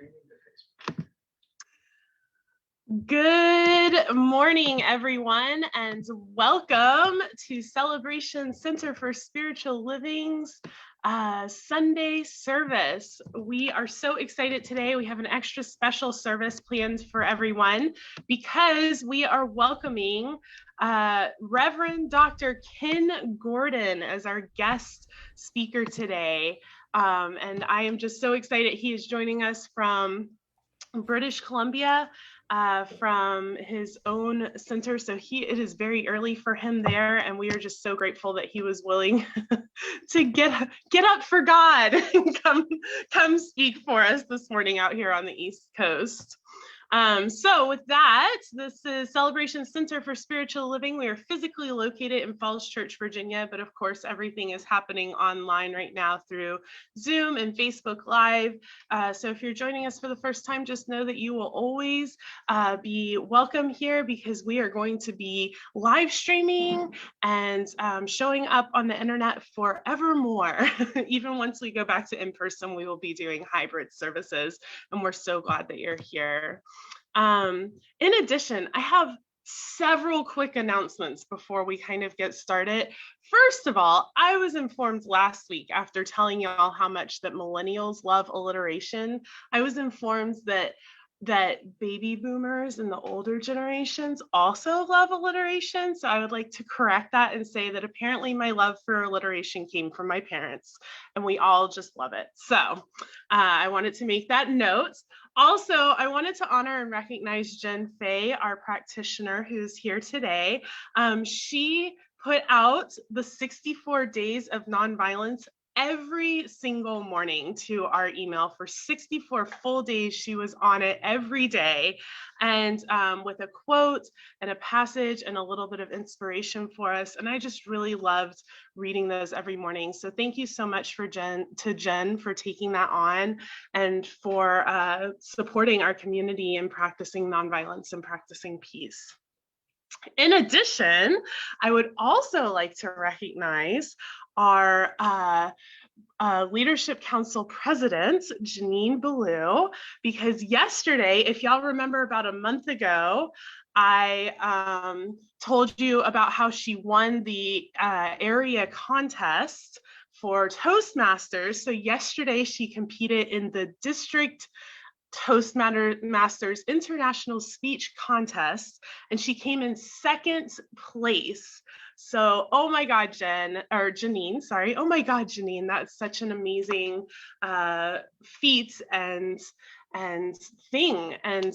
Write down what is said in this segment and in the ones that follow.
streaming to Facebook. Good morning, everyone, and welcome to Celebration Center for Spiritual Living's Sunday service. We are so excited today. We have an extra special service planned for everyone because we are welcoming Reverend Dr. Kenn Gordon as our guest speaker today. And I am just so excited. He is joining us from British Columbia, from his own center. So it is very early for him there, and we are just so grateful that he was willing to get up for God and come speak for us this morning out here on the East Coast. So with that, this is Celebration Center for Spiritual Living. We are physically located in Falls Church, Virginia, but of course, everything is happening online right now through Zoom and Facebook Live. So if you're joining us for the first time, just know that you will always be welcome here because we are going to be live streaming and showing up on the internet forevermore. Even once we go back to in-person, we will be doing hybrid services, and we're so glad that you're here. In addition, I have several quick announcements before we kind of get started. First of all, I was informed last week after telling y'all how much that millennials love alliteration. I was informed that baby boomers and the older generations also love alliteration. So I would like to correct that and say that apparently my love for alliteration came from my parents, and we all just love it. So I wanted to make that note. Also, I wanted to honor and recognize Jen Fay, our practitioner who's here today. She put out the 64 days of nonviolence every single morning to our email for 64 full days. She was on it every day, and with a quote and a passage and a little bit of inspiration for us. And I just really loved reading those every morning. So thank you so much to Jen for taking that on and for supporting our community and practicing nonviolence and practicing peace. In addition, I would also like to recognize our Leadership Council President, Janine Ballou, because yesterday, if y'all remember about a month ago, I told you about how she won the area contest for Toastmasters. So yesterday she competed in the district Toastmasters International Speech Contest, and she came in second place. So, oh my God, Janine, sorry. Oh my God, Janine, that's such an amazing feat and thing. And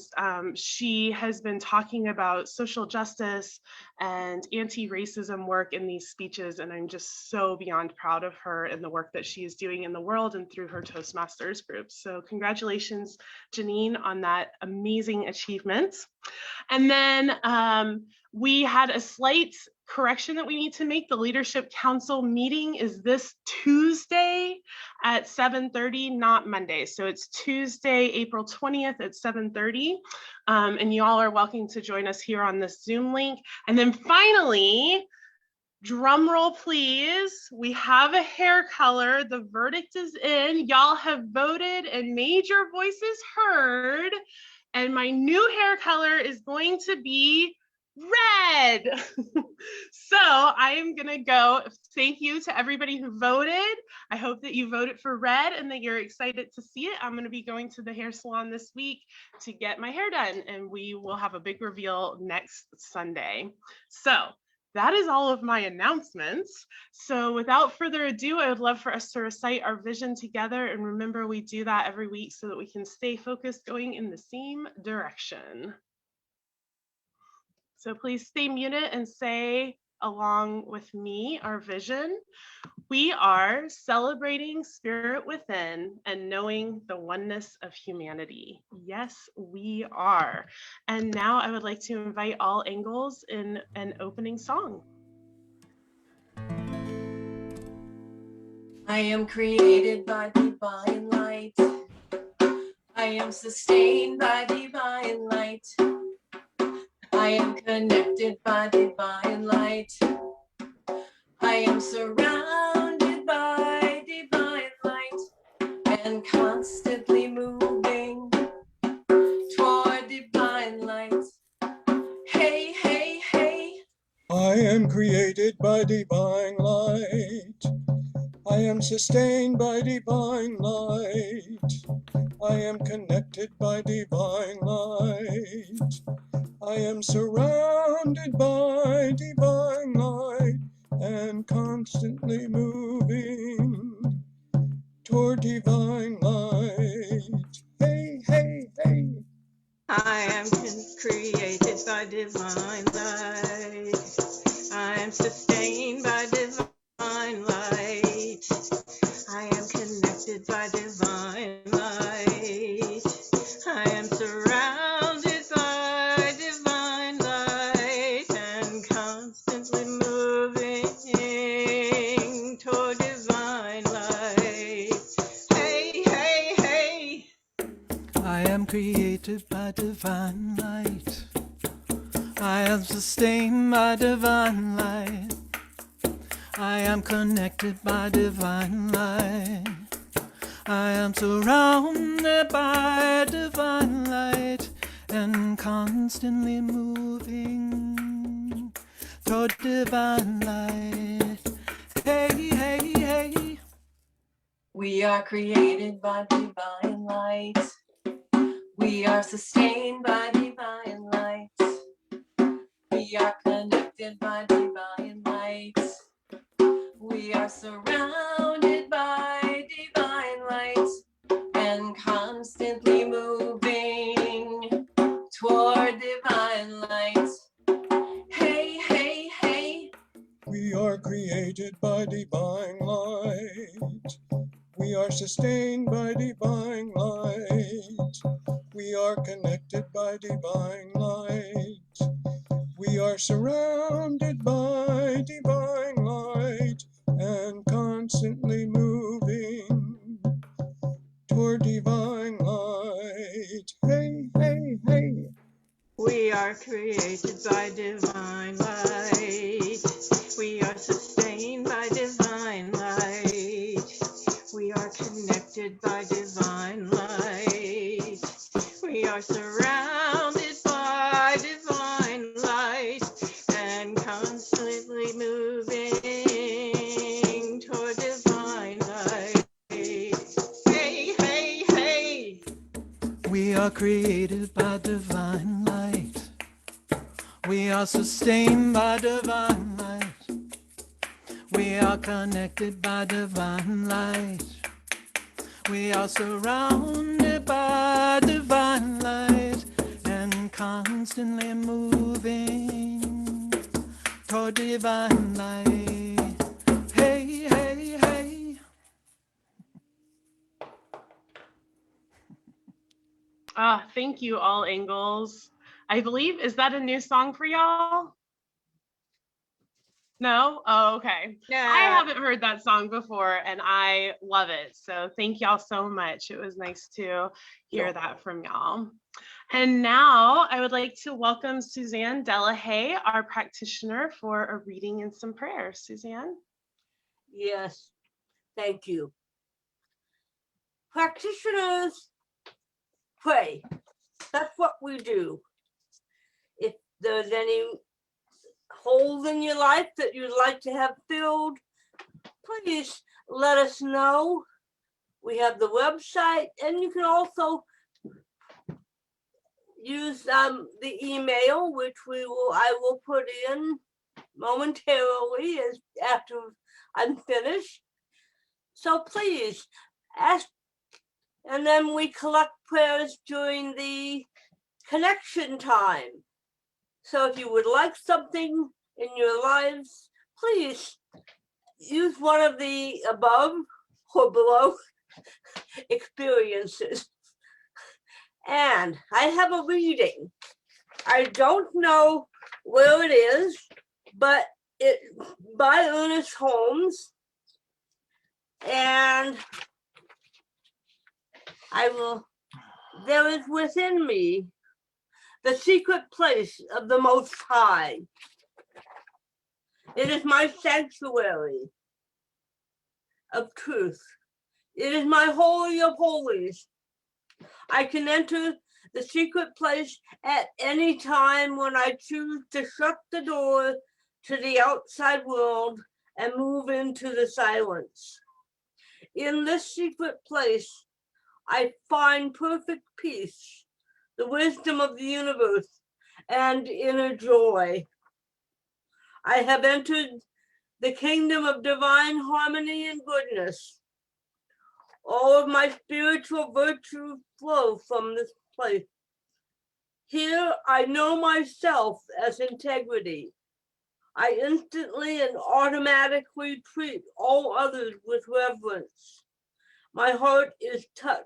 she has been talking about social justice and anti-racism work in these speeches, and I'm just so beyond proud of her and the work that she is doing in the world and through her Toastmasters group. So congratulations, Janine, on that amazing achievement. And then we had a slight correction that we need to make. The Leadership Council meeting is this Tuesday at 7:30, not Monday. So it's Tuesday, April 20th at 7:30. And you all are welcome to join us here on this Zoom link. And then finally, drum roll please, we have a hair color. The verdict is in. Y'all have voted and made your voices heard. And my new hair color is going to be red. So I am gonna go. Thank you to everybody who voted. I hope that you voted for red and that you're excited to see it. I'm gonna be going to the hair salon this week to get my hair done, and we will have a big reveal next Sunday. So that is all of my announcements. So without further ado, I would love for us to recite our vision together. And remember, we do that every week so that we can stay focused going in the same direction. So please stay muted and say along with me our vision. We are celebrating spirit within and knowing the oneness of humanity. Yes, we are. And now I would like to invite all angles in an opening song. I am created by divine light. I am sustained by divine light. I am connected by divine light. I am surrounded by divine light and constantly moving created by divine light. I am sustained by divine light. I am connected by divine light. I am surrounded by divine light and constantly moving toward divine light. Hey, hey, hey. I am created by divine light. I am sustained by divine light. I am connected by divine light. I am surrounded by divine light and constantly moving toward divine light. Hey, hey, hey. I am created by divine light. I am sustained by divine light. I am connected by divine light. I am surrounded by divine light and constantly moving toward divine light. Hey, hey, hey. We are created by divine light. We are sustained by divine light. We are connected by divine light. We are surrounded by divine light and constantly moving toward divine light. Hey, hey, hey. We are created by divine light. We are sustained by divine light. We are connected by divine light. We are surrounded by divine light and constantly moving toward divine light. Hey, hey, hey. We are created by divine light. We are sustained by divine light. We are connected by divine light. We are surrounded by divine light and constantly moving toward divine light. Hey, hey, hey. We are created by divine light. We are sustained by divine light. We are connected by divine light. We are surrounded by divine light and constantly moving toward divine light. Hey, hey, hey. Thank you, All Angles. I believe, is that a new song for y'all? No? Oh, okay. I haven't heard that song before and I love it. So thank y'all so much. It was nice to hear that from y'all. And now I would like to welcome Suzanne Delahaye, our practitioner, for a reading and some prayers. Suzanne? Yes, thank you. Practitioners pray. That's what we do. If there's any holes in your life that you'd like to have filled, please let us know. We have the website, and you can also use the email, which I will put in momentarily after I'm finished. So please ask, and then we collect prayers during the connection time. So if you would like something in your lives, please use one of the above or below experiences. And I have a reading. I don't know where it is, but it by Ernest Holmes. And there is within me the secret place of the Most High. It is my sanctuary of truth. It is my holy of holies. I can enter the secret place at any time when I choose to shut the door to the outside world and move into the silence. In this secret place, I find perfect peace, the wisdom of the universe, and inner joy. I have entered the kingdom of divine harmony and goodness. All of my spiritual virtues flow from this place. Here I know myself as integrity. I instantly and automatically treat all others with reverence. My heart is touched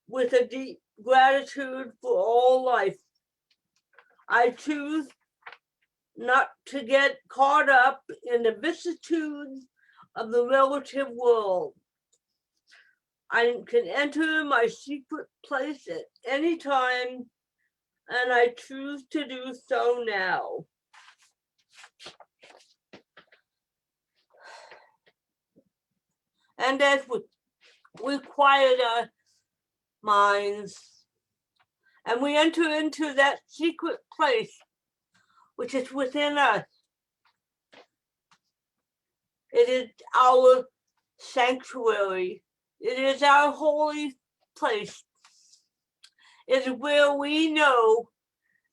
with a deep gratitude for all life. I choose not to get caught up in the vicissitudes of the relative world. I can enter my secret place at any time, and I choose to do so now. And as we quiet our minds and we enter into that secret place which is within us, it is our sanctuary. It is our holy place. It is where we know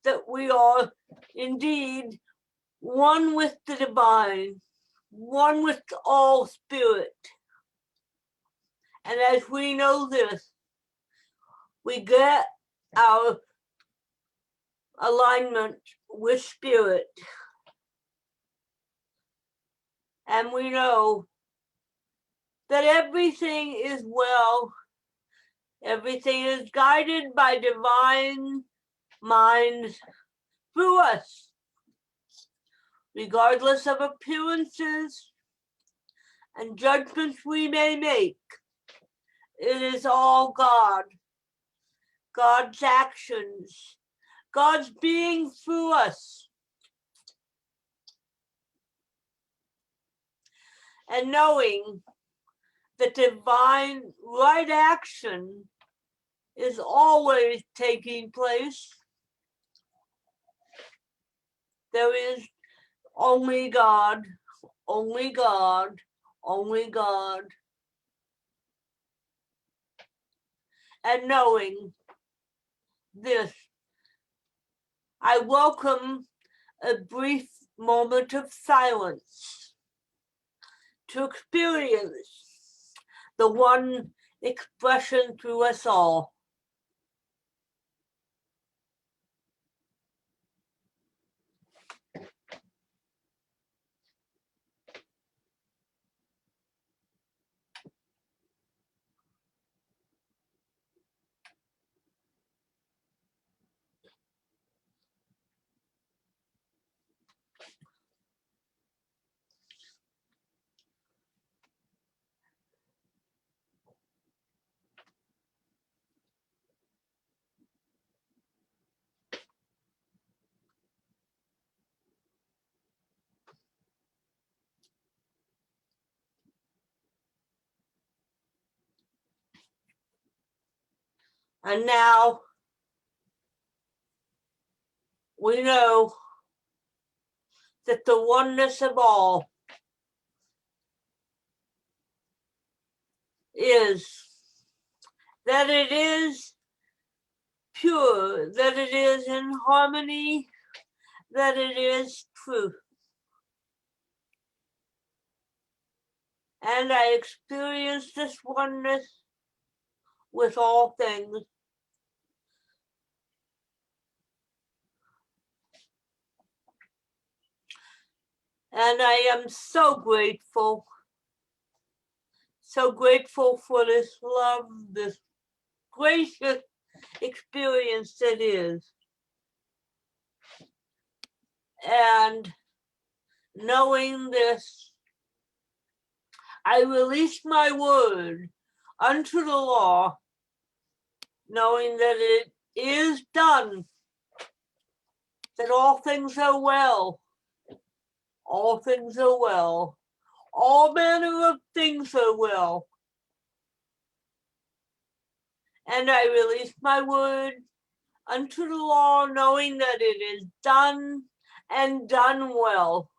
that we are indeed one with the divine, one with all spirit. And as we know this, we get our alignment with spirit. And we know that everything is well. Everything is guided by divine minds through us, regardless of appearances and judgments we may make. It is all God, God's actions, God's being through us. And knowing that divine right action is always taking place, there is only God, only God, only God. And knowing this, I welcome a brief moment of silence to experience the one expression through us all. And now we know that the oneness of all is that it is pure, that it is in harmony, that it is truth. And I experience this oneness with all things. And I am so grateful for this love, this gracious experience that is. And knowing this, I release my word unto the law, knowing that it is done, that all things are well, all things are well, all manner of things are well. And I release my word unto the law, knowing that it is done and done well.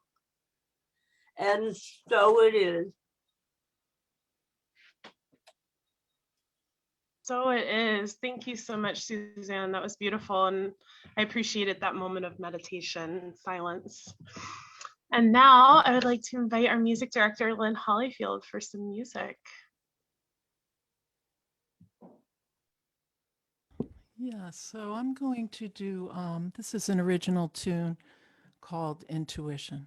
And so it is. So it is. Thank you so much, Suzanne. That was beautiful. And I appreciated that moment of meditation and silence. And now I would like to invite our music director, Lynn Hollyfield, for some music. Yeah, so I'm going to do, this is an original tune called Intuition.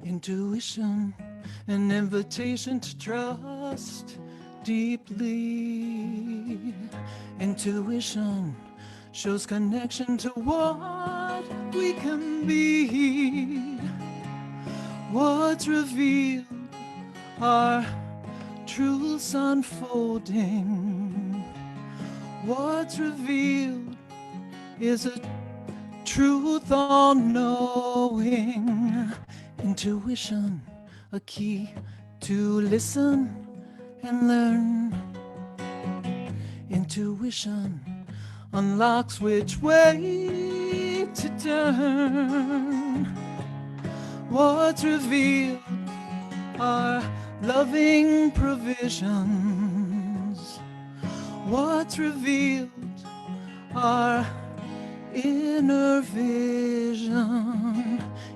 Intuition, an invitation to trust deeply. Intuition shows connection to what we can be. What's revealed are truths unfolding. What's revealed is a truth all knowing. Intuition, a key to listen and learn. Intuition unlocks which way to turn. What's revealed are loving provisions. What's revealed are inner vision.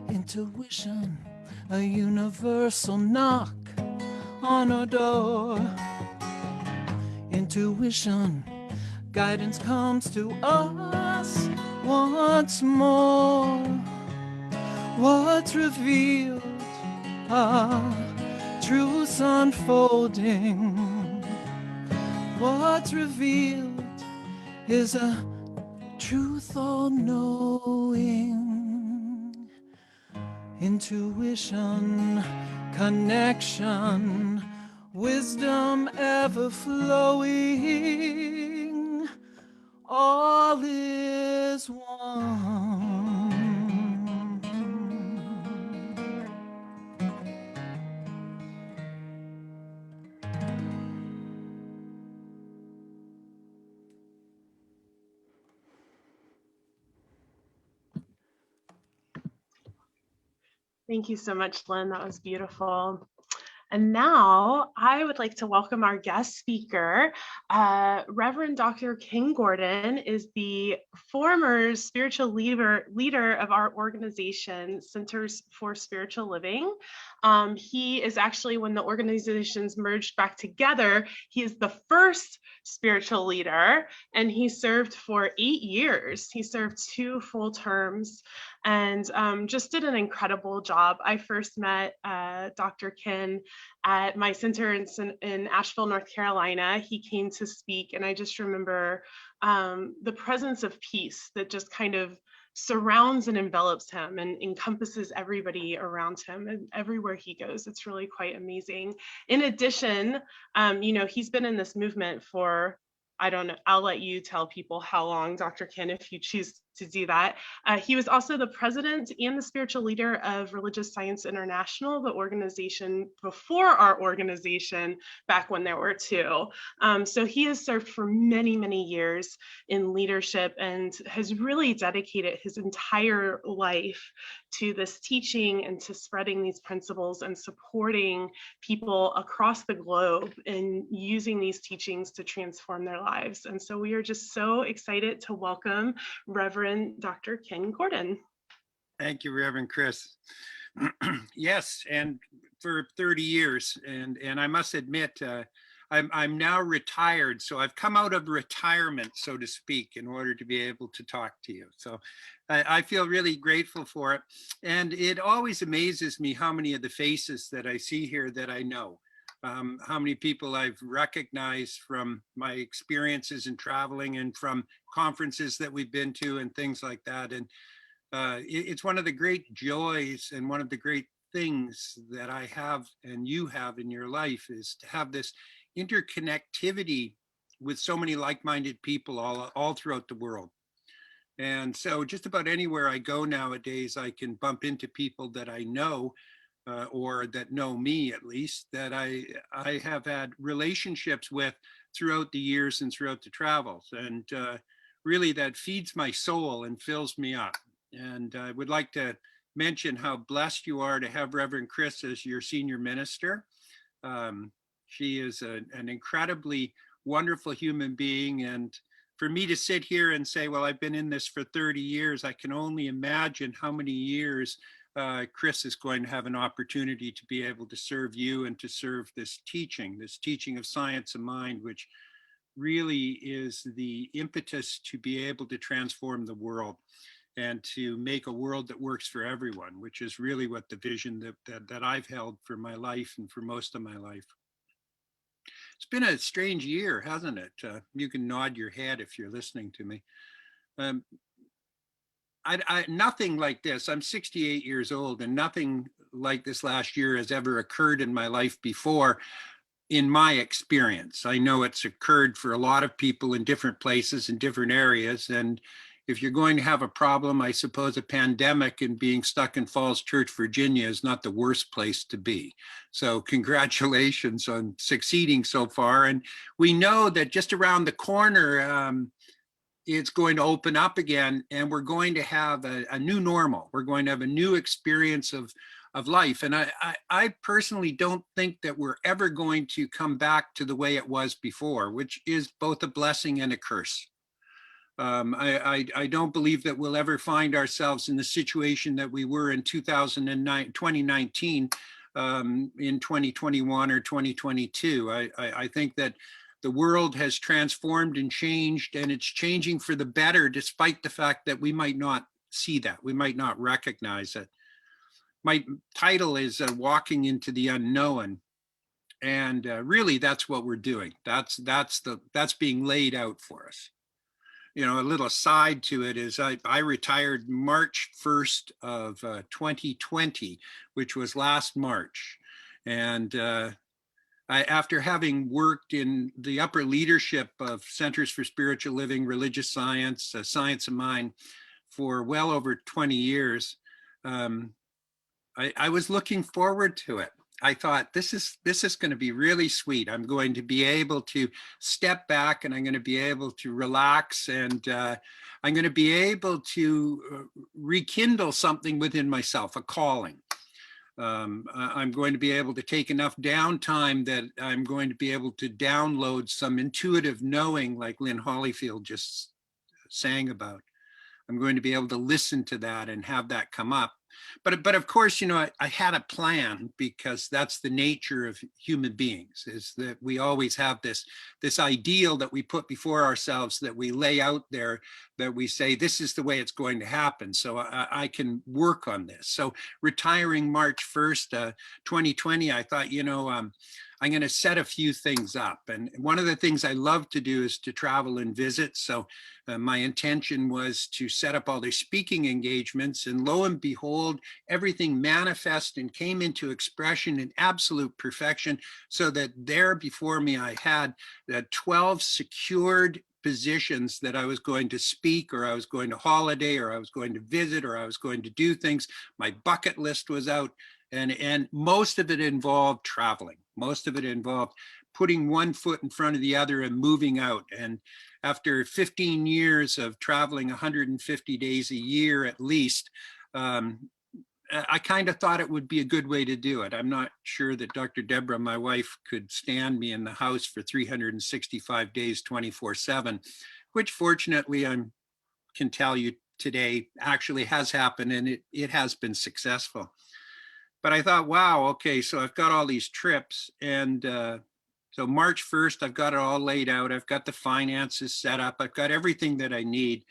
Intuition, a universal knock on a door. Intuition, guidance comes to us once more. What's revealed are truths unfolding. What's revealed is a truth all knowing. Intuition, connection, wisdom ever flowing, all is one. Thank you so much, Lynn. That was beautiful. And now I would like to welcome our guest speaker. Reverend Dr. Kenn Gordon is the former spiritual leader of our organization, Centers for Spiritual Living. He is actually, when the organizations merged back together, he is the first spiritual leader, and he served for 8 years. He served 2 full terms and just did an incredible job. I first met Dr. Kenn at my center in Asheville, North Carolina. He came to speak, and I just remember the presence of peace that just kind of surrounds and envelops him and encompasses everybody around him and everywhere he goes. It's really quite amazing. In addition, he's been in this movement for, I don't know, I'll let you tell people how long, Dr. Kenn, if you choose to do that. He was also the president and the spiritual leader of Religious Science International, the organization before our organization, back when there were 2. So he has served for many, many years in leadership and has really dedicated his entire life to this teaching and to spreading these principles and supporting people across the globe in using these teachings to transform their lives. And so we are just so excited to welcome Reverend Dr. Kenn Gordon. Thank you, Reverend Chris. Yes, and for 30 years, and I must admit, I'm now retired, so I've come out of retirement, so to speak, in order to be able to talk to you. So I feel really grateful for it, and it always amazes me how many of the faces that I see here that I know. How many people I've recognized from my experiences in traveling and from conferences that we've been to and things like that. And it's one of the great joys and one of the great things that I have and you have in your life is to have this interconnectivity with so many like-minded people all throughout the world. And so just about anywhere I go nowadays, I can bump into people that I know, or that know me at least, that I have had relationships with throughout the years and throughout the travels. And really that feeds my soul and fills me up. And I would like to mention how blessed you are to have Reverend Chris as your senior minister. Um, she is an incredibly wonderful human being. And for me to sit here and say, well, I've been in this for 30 years, I can only imagine how many years Chris is going to have an opportunity to be able to serve you and to serve this teaching of science of mind, which really is the impetus to be able to transform the world and to make a world that works for everyone, which is really what the vision that I've held for my life and for most of my life. It's been a strange year, hasn't it? You can nod your head if you're listening to me. Nothing like this. I'm 68 years old, and nothing like this last year has ever occurred in my life before, in my experience. I know it's occurred for a lot of people in different places, in different areas. And if you're going to have a problem, I suppose a pandemic and being stuck in Falls Church, Virginia is not the worst place to be. So congratulations on succeeding so far. And we know that just around the corner, it's going to open up again, and we're going to have a new normal. We're going to have a new experience of life. And I personally don't think that we're ever going to come back to the way it was before, which is both a blessing and a curse. I don't believe that we'll ever find ourselves in the situation that we were in 2019, in 2021 or 2022. I think that the world has transformed and changed, and it's changing for the better, despite the fact that we might not see that, we might not recognize it. My title is Walking into the Unknown. And really, that's what we're doing. That's being laid out for us. You know, a little aside to it is I retired March 1st of 2020, which was last March. And after having worked in the upper leadership of Centers for Spiritual Living, Religious Science, Science of Mind for well over 20 years, I was looking forward to it. I thought, this is going to be really sweet. I'm going to be able to step back, and I'm going to be able to relax, and I'm going to be able to rekindle something within myself, a calling. I'm going to be able to take enough downtime that I'm going to be able to download some intuitive knowing, like Lynn Hollyfield just sang about. I'm going to be able to listen to that and have that come up. But of course, you know, I had a plan, because that's the nature of human beings, is that we always have this ideal that we put before ourselves, that we lay out there, that we say, this is the way it's going to happen, so I can work on this. So retiring March 1st, 2020, I thought, you know, I'm going to set a few things up. And one of the things I love to do is to travel and visit. So my intention was to set up all these speaking engagements, and lo and behold, everything manifested and came into expression in absolute perfection, so that there before me, I had 12 secured positions that I was going to speak, or I was going to holiday, or I was going to visit, or I was going to do things. My bucket list was out, and most of it involved traveling. Most of it involved putting one foot in front of the other and moving out. And after 15 years of traveling 150 days a year at least, I kind of thought it would be a good way to do it. I'm not sure that Dr. Deborah, my wife, could stand me in the house for 365 days, 24/7, which fortunately I can tell you today actually has happened, and it has been successful. But I thought, wow, okay, so I've got all these trips, and so March 1st, I've got it all laid out. I've got the finances set up. I've got everything that I need.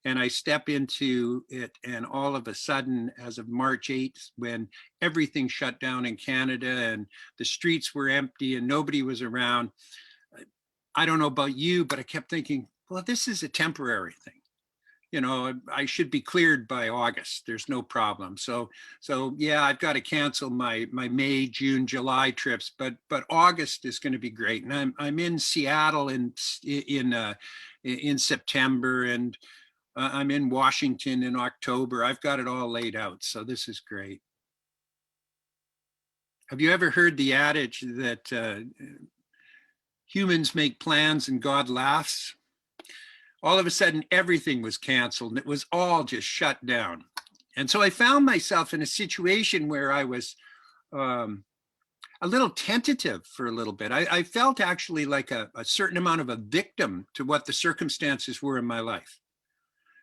And I step into it, and all of a sudden, as of March 8th, when everything shut down in Canada and the streets were empty and nobody was around, I don't know about you, but I kept thinking, well, this is a temporary thing. You know, I should be cleared by August. There's no problem. So yeah, I've got to cancel my May, June, July trips, but August is going to be great. And I'm in Seattle in September, and I'm in Washington in October. I've got it all laid out. So this is great. Have you ever heard the adage that humans make plans and God laughs? All of a sudden, everything was canceled and it was all just shut down. And so I found myself in a situation where I was a little tentative for a little bit. I felt actually like a certain amount of a victim to what the circumstances were in my life.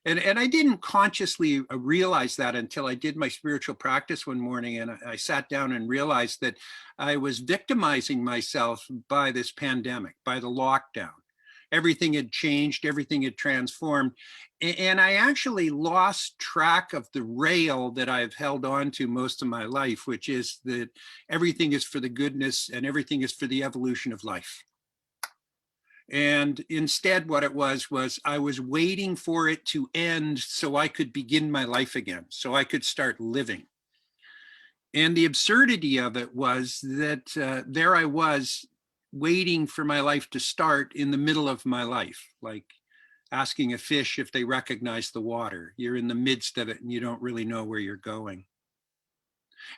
And I didn't consciously realize that until I did my spiritual practice one morning, and I sat down and realized that I was victimizing myself by this pandemic, by the lockdown. Everything had changed, everything had transformed. And I actually lost track of the rail that I've held on to most of my life, which is that everything is for the goodness and everything is for the evolution of life. And instead, what it was I was waiting for it to end so I could begin my life again, so I could start living. And the absurdity of it was that there I was waiting for my life to start in the middle of my life, like asking a fish if they recognize the water. You're in the midst of it and you don't really know where you're going.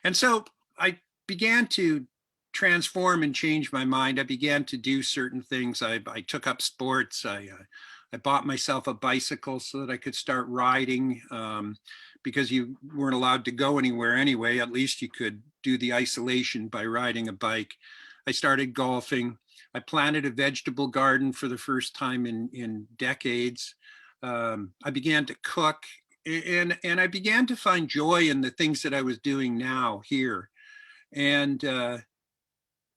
And so I began to transform and change my mind. I began to do certain things. I took up sports. I bought myself a bicycle so that I could start riding, because you weren't allowed to go anywhere anyway. At least you could do the isolation by riding a bike. I started golfing. I planted a vegetable garden for the first time in decades. I began to cook, and I began to find joy in the things that I was doing now here. And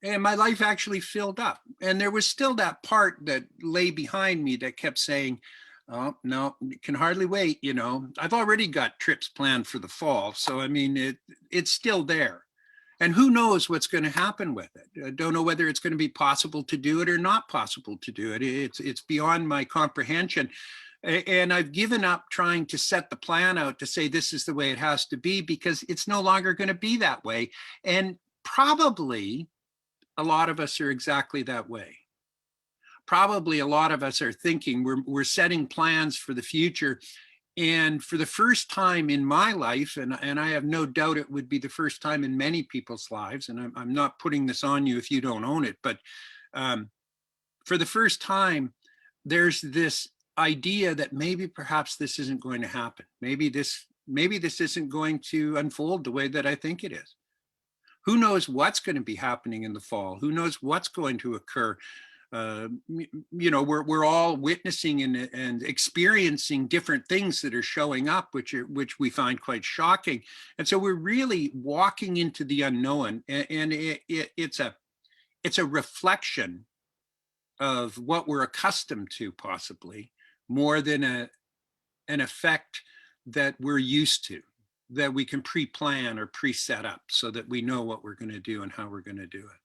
my life actually filled up. And there was still that part that lay behind me that kept saying, oh, no, it can hardly wait. You know, I've already got trips planned for the fall. So, I mean, it's still there. And who knows what's going to happen with it? I don't know whether it's going to be possible to do it or not possible to do it. It's beyond my comprehension. And I've given up trying to set the plan out to say this is the way it has to be, because it's no longer going to be that way. And probably a lot of us are exactly that way. Probably a lot of us are thinking we're setting plans for the future. And for the first time in my life, and I have no doubt it would be the first time in many people's lives, and I'm not putting this on you if you don't own it, but for the first time, there's this idea that maybe perhaps this isn't going to happen. Maybe this isn't going to unfold the way that I think it is. Who knows what's going to be happening in the fall? Who knows what's going to occur? You know, we're all witnessing and experiencing different things that are showing up, which we find quite shocking. And so we're really walking into the unknown, and it's a reflection of what we're accustomed to, possibly more than an effect that we're used to, that we can pre-plan or pre-set up so that we know what we're going to do and how we're going to do it.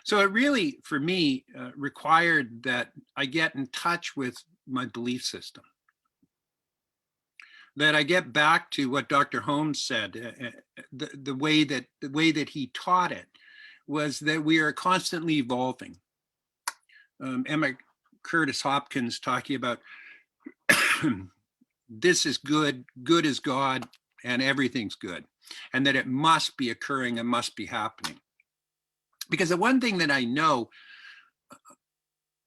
So it really, for me, required that I get in touch with my belief system, that I get back to what Dr. Holmes said. The way that he taught it was that we are constantly evolving. Emma Curtis Hopkins talking about this is good, good is God, and everything's good, and that it must be occurring and must be happening. Because the one thing that I know,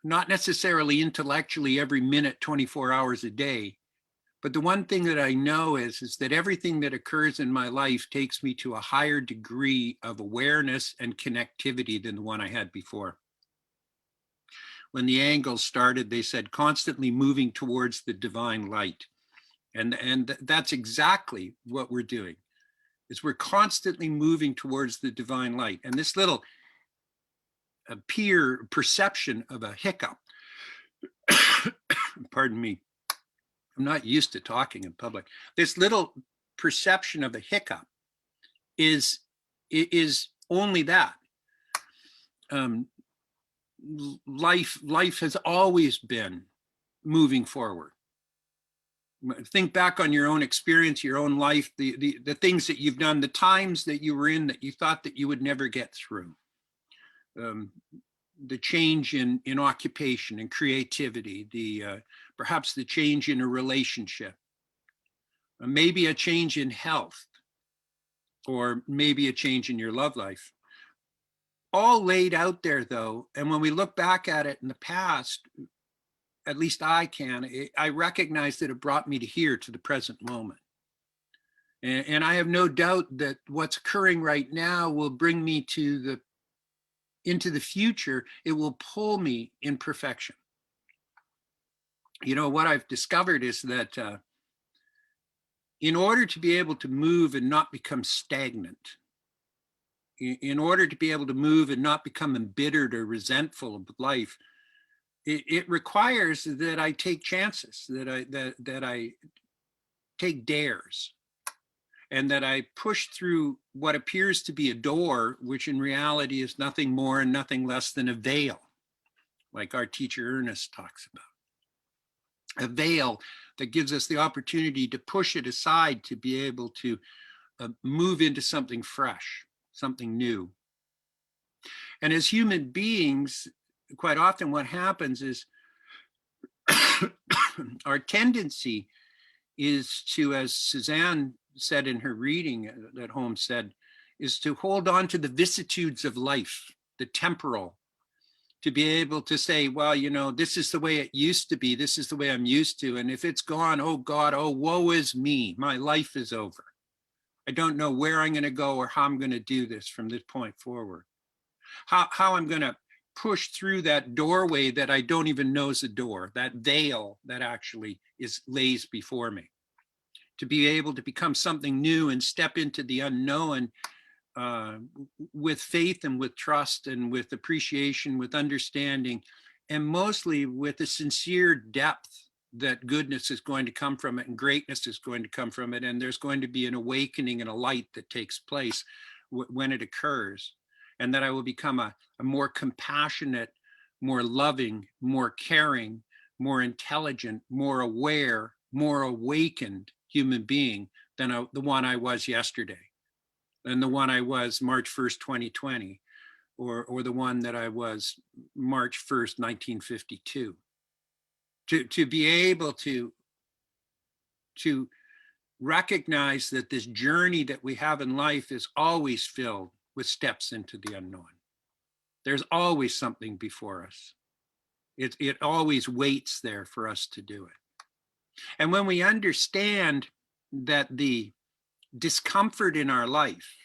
not necessarily intellectually every minute, 24 hours a day, but the one thing that I know is that everything that occurs in my life takes me to a higher degree of awareness and connectivity than the one I had before. When the Angles started, they said constantly moving towards the divine light. And that's exactly what we're doing, is we're constantly moving towards the divine light. And this little peer perception of a hiccup, pardon me, I'm not used to talking in public. This little perception of a hiccup is only that. Life has always been moving forward. Think back on your own experience, your own life, the things that you've done, the times that you were in that you thought that you would never get through. The change in occupation and creativity, perhaps the change in a relationship, or maybe a change in health, or maybe a change in your love life. All laid out there though, and when we look back at it in the past, at least I recognize that it brought me to here, to the present moment. And I have no doubt that what's occurring right now will bring me into the future. It will pull me in perfection. You know, what I've discovered is that in order to be able to move and not become stagnant, in order to be able to move and not become embittered or resentful of life, it requires that I take chances, that I take dares, and that I push through what appears to be a door, which in reality is nothing more and nothing less than a veil, like our teacher Ernest talks about. A veil that gives us the opportunity to push it aside, to be able to move into something fresh, something new. And as human beings, quite often what happens is our tendency is to, as Suzanne said in her reading that Holmes said, is to hold on to the vicissitudes of life, the temporal, to be able to say, well, you know, this is the way it used to be. This is the way I'm used to. And if it's gone, oh God, oh, woe is me. My life is over. I don't know where I'm going to go or how I'm going to do this from this point forward. How I'm going to push through that doorway that I don't even know is a door, that veil that actually lays before me. To be able to become something new and step into the unknown with faith and with trust and with appreciation, with understanding, and mostly with a sincere depth that goodness is going to come from it and greatness is going to come from it. And there's going to be an awakening and a light that takes place when it occurs. And that I will become a more compassionate, more loving, more caring, more intelligent, more aware, more awakened human being than the one I was yesterday, and the one I was March 1st, 2020, or the one that I was March 1st, 1952. To be able to recognize that this journey that we have in life is always filled with steps into the unknown. There's always something before us. It always waits there for us to do it. And when we understand that the discomfort in our life,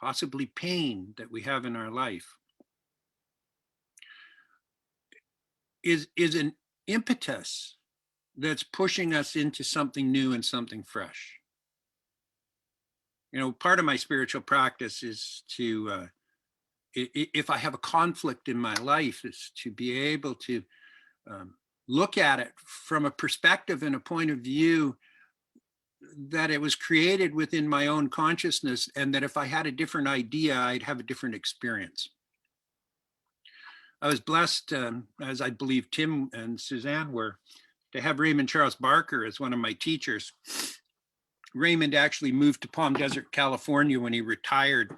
possibly pain that we have in our life, is an impetus that's pushing us into something new and something fresh. You know, part of my spiritual practice is to, if I have a conflict in my life, is to be able to look at it from a perspective and a point of view that it was created within my own consciousness, and that if I had a different idea, I'd have a different experience. I was blessed, as I believe Tim and Suzanne were, to have Raymond Charles Barker as one of my teachers. Raymond actually moved to Palm Desert, California when he retired,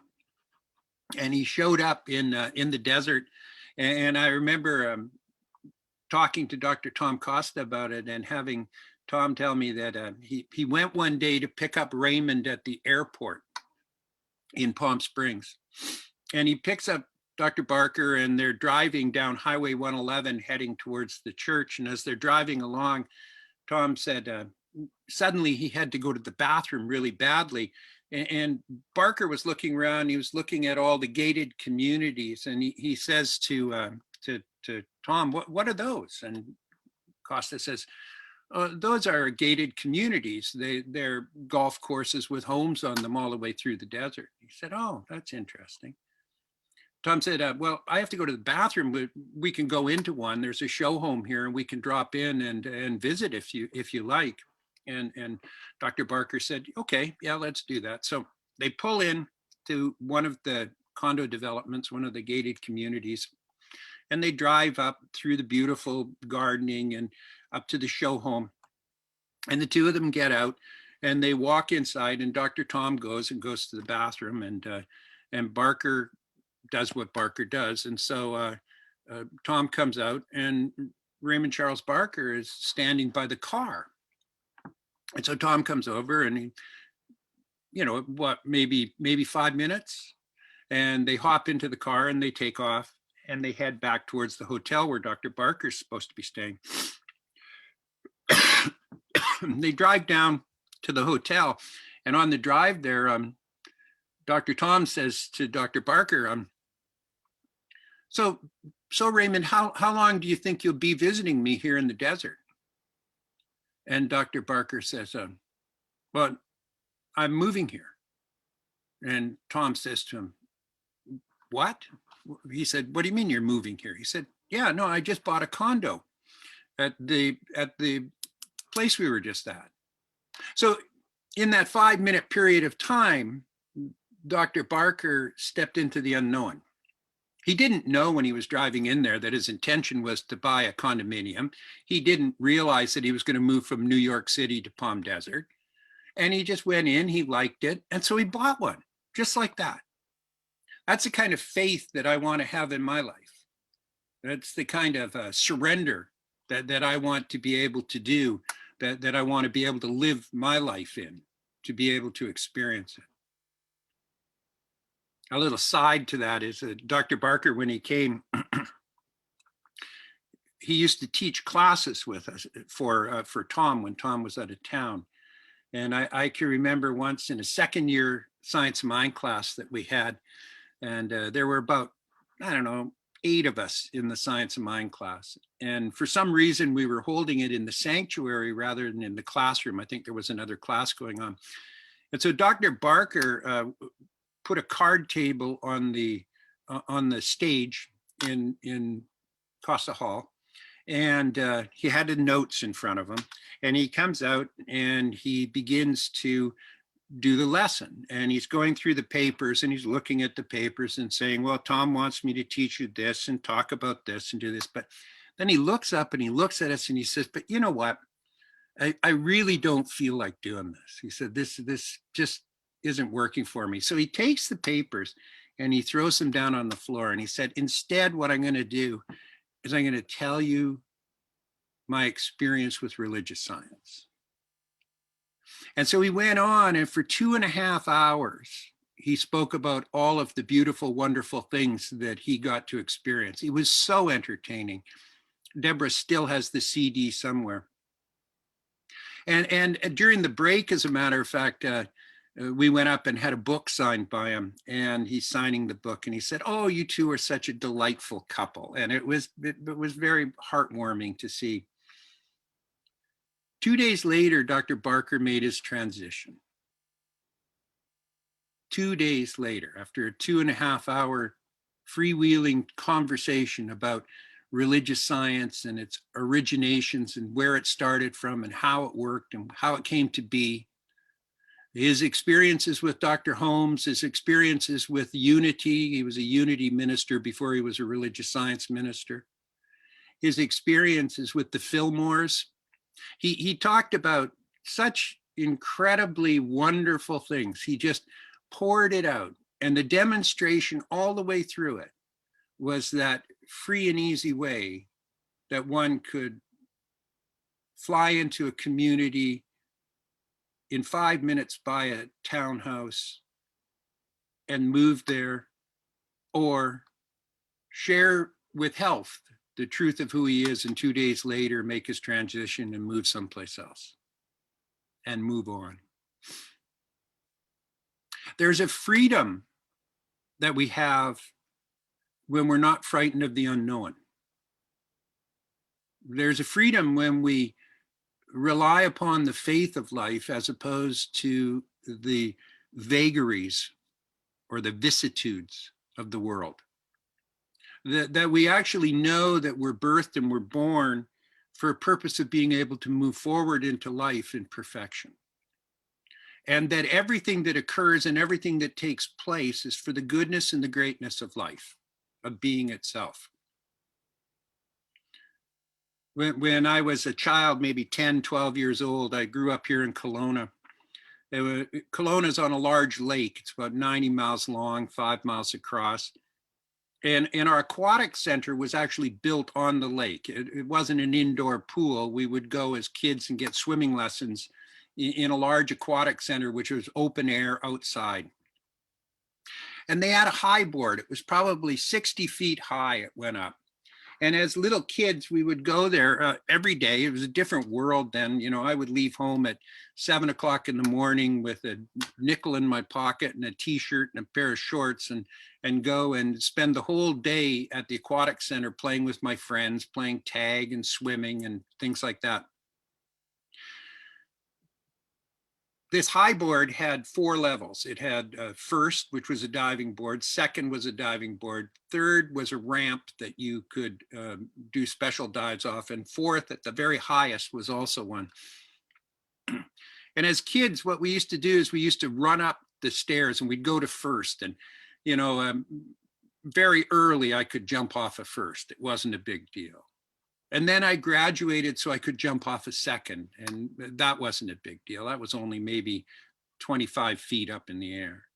and he showed up in the desert. And I remember talking to Dr. Tom Costa about it, and having Tom tell me that he went one day to pick up Raymond at the airport in Palm Springs. And he picks up Dr. Barker, and they're driving down Highway 111 heading towards the church. And as they're driving along, Tom said suddenly he had to go to the bathroom really badly. And Barker was looking around, he was looking at all the gated communities, and he says to Tom, what are those? And Costa says, those are gated communities. They're golf courses with homes on them all the way through the desert. He said, oh, that's interesting. Tom said, well, I have to go to the bathroom, but we can go into one. There's a show home here, and we can drop in and visit if you like. And Dr. Barker said, okay, yeah, let's do that. So they pull in to one of the condo developments, one of the gated communities, and they drive up through the beautiful gardening and up to the show home. And the two of them get out and they walk inside, and Dr. Tom goes to the bathroom, and Barker does what Barker does. And so Tom comes out, and Raymond Charles Barker is standing by the car. And so Tom comes over and he, maybe 5 minutes, and they hop into the car and they take off and they head back towards the hotel where Dr. Barker's supposed to be staying. They drive down to the hotel, and on the drive there, Dr. Tom says to Dr. Barker, so Raymond, how long do you think you'll be visiting me here in the desert? And Dr. Barker says, well, I'm moving here. And Tom says to him, what? He said, what do you mean you're moving here? He said, yeah, no, I just bought a condo at the place we were just at. So in that 5-minute period of time, Dr. Barker stepped into the unknown. He didn't know when he was driving in there that his intention was to buy a condominium. He didn't realize that he was going to move from New York City to Palm Desert. And he just went in, he liked it, and so he bought one, just like that. That's the kind of faith that I want to have in my life. That's the kind of surrender that I want to be able to do, that I want to be able to live my life in, to be able to experience it. A little side to that is that Dr. Barker, when he came, he used to teach classes with us for Tom when Tom was out of town. And I can remember once in a second year science of mind class that we had, and there were about, 8 of us in the science of mind class. And for some reason, we were holding it in the sanctuary rather than in the classroom. I think there was another class going on. And so Dr. Barker put a card table on the stage in Costa Hall. And he had the notes in front of him, and he comes out and he begins to do the lesson, and he's going through the papers and he's looking at the papers and saying, well, Tom wants me to teach you this and talk about this and do this. But then he looks up and he looks at us and he says, but you know what? I really don't feel like doing this. He said, this just isn't working for me. So he takes the papers and he throws them down on the floor, and he said, instead, what I'm going to do is I'm going to tell you my experience with religious science. And so he went on, and for 2.5 hours, he spoke about all of the beautiful, wonderful things that he got to experience. It was so entertaining. Deborah still has the CD somewhere. And during the break, as a matter of fact, we went up and had a book signed by him, and he's signing the book, and he said, oh, you two are such a delightful couple. And it was very heartwarming to see. 2 days later, Dr. Barker made his transition. 2 days later, after a 2.5-hour freewheeling conversation about religious science and its originations and where it started from and how it worked and how it came to be, his experiences with Dr. Holmes, his experiences with unity. He was a unity minister before he was a religious science minister. His experiences with the Fillmores. He talked about such incredibly wonderful things. He just poured it out. And the demonstration all the way through it was that free and easy way that one could fly into a community, in 5 minutes buy a townhouse and move there, or share with health the truth of who he is, and 2 days later make his transition and move someplace else and move on. There's a freedom that we have when we're not frightened of the unknown. There's a freedom when we rely upon the faith of life as opposed to the vagaries or the vicissitudes of the world. That we actually know that we're birthed and we're born for a purpose of being able to move forward into life in perfection. And that everything that occurs and everything that takes place is for the goodness and the greatness of life, of being itself. When I was a child, maybe 10, 12 years old, I grew up here in Kelowna. Kelowna is on a large lake. It's about 90 miles long, 5 miles across. And our aquatic center was actually built on the lake. It wasn't an indoor pool. We would go as kids and get swimming lessons in a large aquatic center, which was open air outside. And they had a high board. It was probably 60 feet high, it went up. And as little kids, we would go there every day. It was a different world then. You know, I would leave home at 7 o'clock in the morning with a nickel in my pocket and a t-shirt and a pair of shorts and go and spend the whole day at the aquatic center playing with my friends, playing tag and swimming and things like that. This high board had 4 levels. It had first, which was a diving board. Second was a diving board. Third was a ramp that you could do special dives off. And fourth, at the very highest, was also one. And as kids, what we used to do is we used to run up the stairs and we'd go to first. And, you know, very early, I could jump off a first. It wasn't a big deal. And then I graduated so I could jump off a second, and that wasn't a big deal. That was only maybe 25 feet up in the air.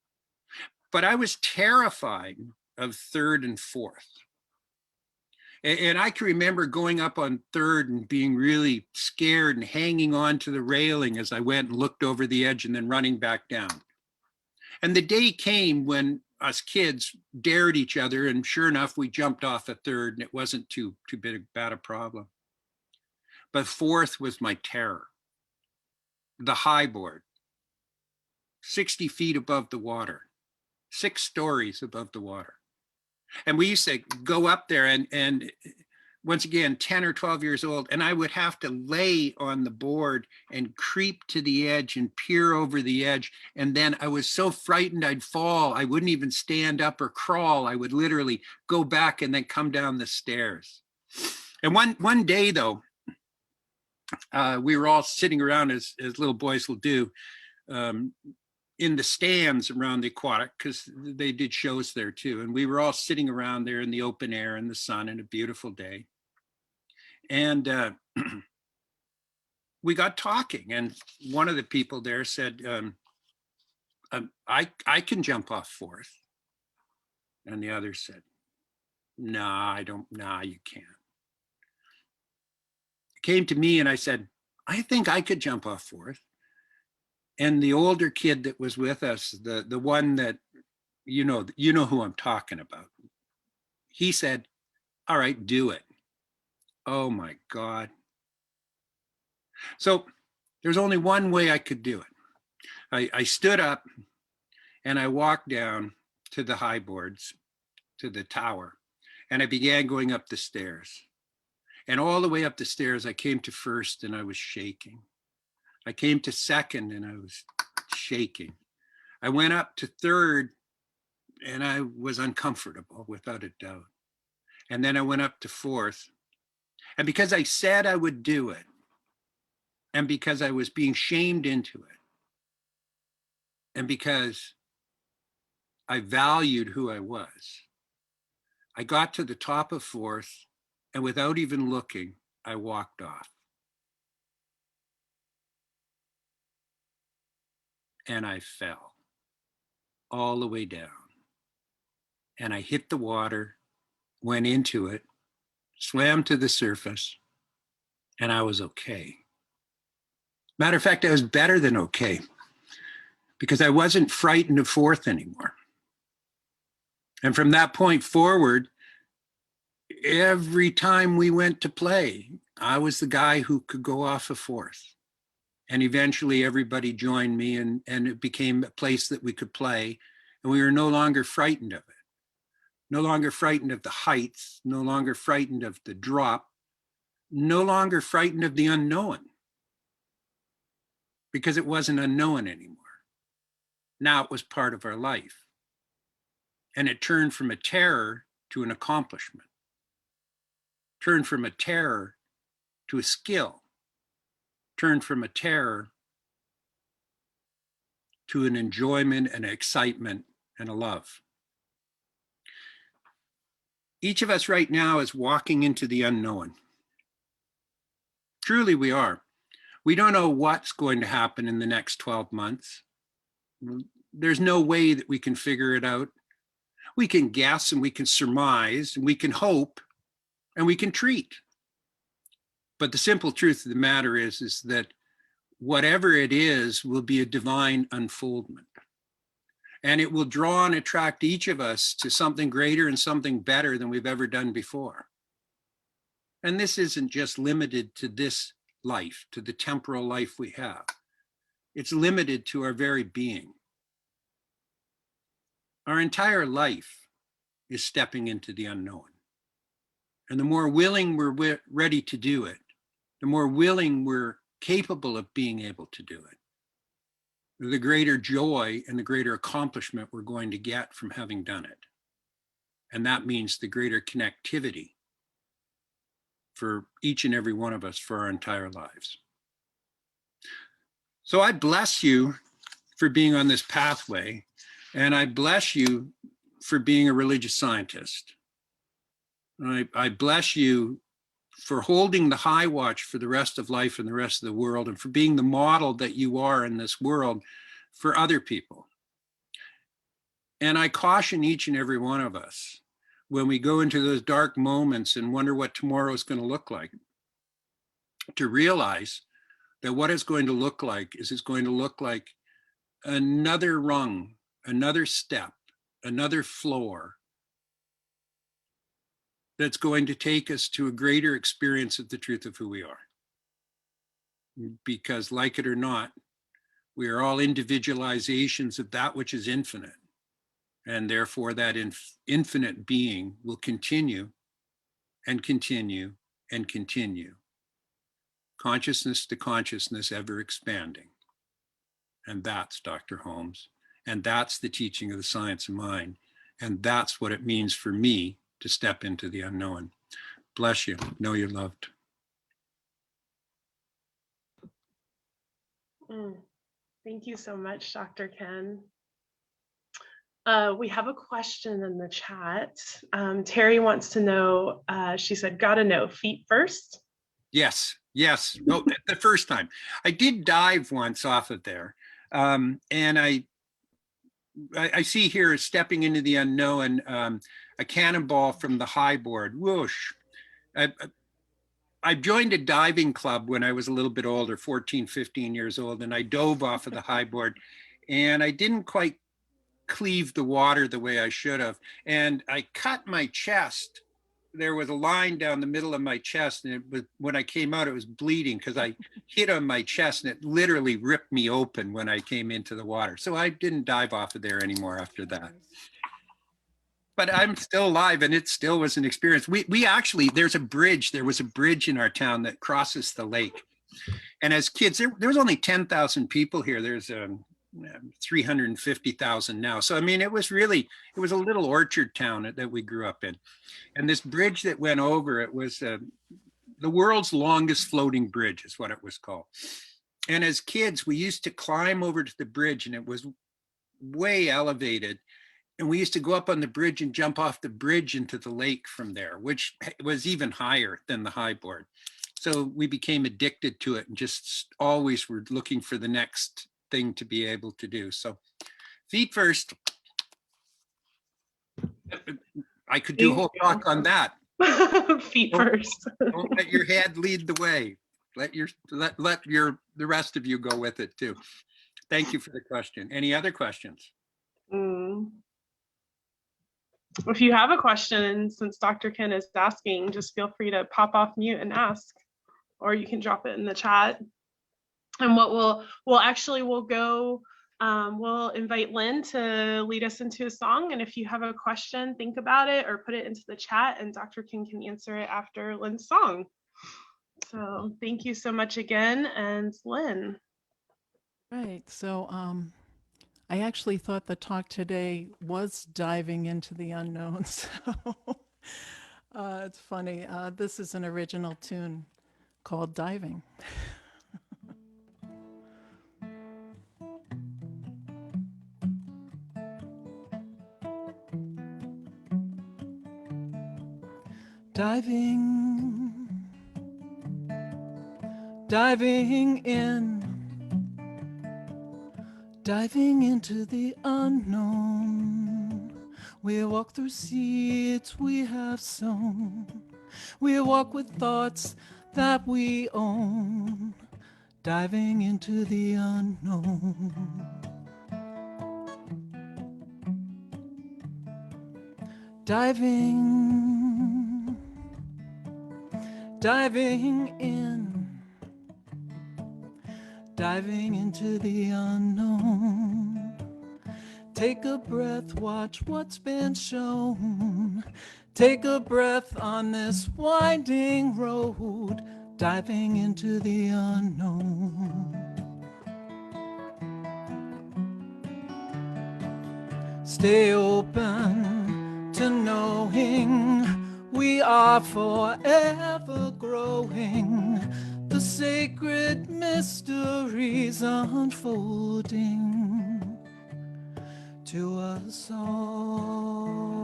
But I was terrified of third and fourth. And I can remember going up on third and being really scared and hanging on to the railing as I went and looked over the edge and then running back down. And the day came when us kids dared each other, and sure enough, we jumped off a third, and it wasn't too bad a problem. But fourth was my terror. The high board, 60 feet above the water, 6 stories above the water. And we used to go up there and once again, 10 or 12 years old, and I would have to lay on the board and creep to the edge and peer over the edge. And then I was so frightened I'd fall. I wouldn't even stand up or crawl. I would literally go back and then come down the stairs. And one day though, we were all sitting around as little boys will do, in the stands around the aquatic, because they did shows there too. And we were all sitting around there in the open air in the sun in a beautiful day. And we got talking, and one of the people there said, I can jump off fourth. And the other said, nah, you can't. It came to me and I said, I think I could jump off fourth. And the older kid that was with us, the one that, you know who I'm talking about, he said, all right, do it. Oh my God. So there's only one way I could do it. I stood up and I walked down to the high boards, to the tower, and I began going up the stairs. And all the way up the stairs, I came to first and I was shaking. I came to second and I was shaking. I went up to third and I was uncomfortable, without a doubt. And then I went up to fourth. And because I said I would do it, and because I was being shamed into it, and because I valued who I was, I got to the top of fourth, and without even looking, I walked off. And I fell all the way down. And I hit the water, went into it, swam to the surface, and I was okay. Matter of fact, I was better than okay, because I wasn't frightened of fourth anymore. And from that point forward, every time we went to play, I was the guy who could go off a fourth. And eventually everybody joined me, and it became a place that we could play. And we were no longer frightened of it. No longer frightened of the heights, no longer frightened of the drop, no longer frightened of the unknown, because it wasn't unknown anymore. Now it was part of our life. And it turned from a terror to an accomplishment, turned from a terror to a skill, turned from a terror to an enjoyment and an excitement and a love. Each of us right now is walking into the unknown. Truly we are. We don't know what's going to happen in the next 12 months. There's no way that we can figure it out. We can guess and we can surmise and we can hope and we can treat. But the simple truth of the matter is that whatever it is will be a divine unfoldment. And it will draw and attract each of us to something greater and something better than we've ever done before. And this isn't just limited to this life, to the temporal life we have. It's limited to our very being. Our entire life is stepping into the unknown. And the more willing we're ready to do it, the more willing we're capable of being able to do it, the greater joy and the greater accomplishment we're going to get from having done it. And that means the greater connectivity for each and every one of us for our entire lives. So I bless you for being on this pathway, and I bless you for being a religious scientist. I bless you for holding the high watch for the rest of life and the rest of the world, and for being the model that you are in this world for other people. And I caution each and every one of us when we go into those dark moments and wonder what tomorrow is going to look like, to realize that what it's going to look like is it's going to look like another rung, another step, another floor that's going to take us to a greater experience of the truth of who we are. Because like it or not, we are all individualizations of that which is infinite. And therefore that infinite being will continue and continue and continue. Consciousness to consciousness ever expanding. And that's Dr. Holmes. And that's the teaching of the science of mind. And that's what it means for me to step into the unknown. Bless you. Know you're loved. Thank you so much, Dr. Kenn. We have a question in the chat. Terry wants to know, she said, gotta know, feet first? Yes, yes. No, the first time. I did dive once off of there. And I see here stepping into the unknown, a cannonball from the high board, whoosh. I joined a diving club when I was a little bit older, 14, 15 years old, and I dove off of the high board, and I didn't quite cleave the water the way I should have. And I cut my chest. There was a line down the middle of my chest, and when I came out, it was bleeding because I hit on my chest, and it literally ripped me open when I came into the water. So I didn't dive off of there anymore after that. But I'm still alive, and it still was an experience. We actually, there was a bridge in our town that crosses the lake. And as kids, there was only 10,000 people here. There's 350,000 now. So, I mean, it was a little orchard town that we grew up in. And this bridge that went over, it was the world's longest floating bridge is what it was called. And as kids, we used to climb over to the bridge, and it was way elevated. And we used to go up on the bridge and jump off the bridge into the lake from there, which was even higher than the high board. So we became addicted to it and just always were looking for the next thing to be able to do. So feet first. I could do a whole talk on that. Feet first. Don't let your head lead the way. Let the rest of you go with it too. Thank you for the question. Any other questions? If you have a question, since Dr. Kenn is asking, just feel free to pop off mute and ask, or you can drop it in the chat. And what we'll invite Lynn to lead us into a song. And if you have a question, think about it or put it into the chat, and Dr. Kenn can answer it after Lynn's song. So thank you so much again. And Lynn. Right. So I actually thought the talk today was diving into the unknown. So it's funny. This is an original tune called Diving. Diving, diving in, diving into the unknown. We walk through seeds we have sown. We walk with thoughts that we own, diving into the unknown. Diving in, diving into the unknown. Take a breath, watch what's been shown. Take a breath on this winding road, diving into the unknown. Stay open to knowing we are forever growing. The sacred mysteries unfolding to us all.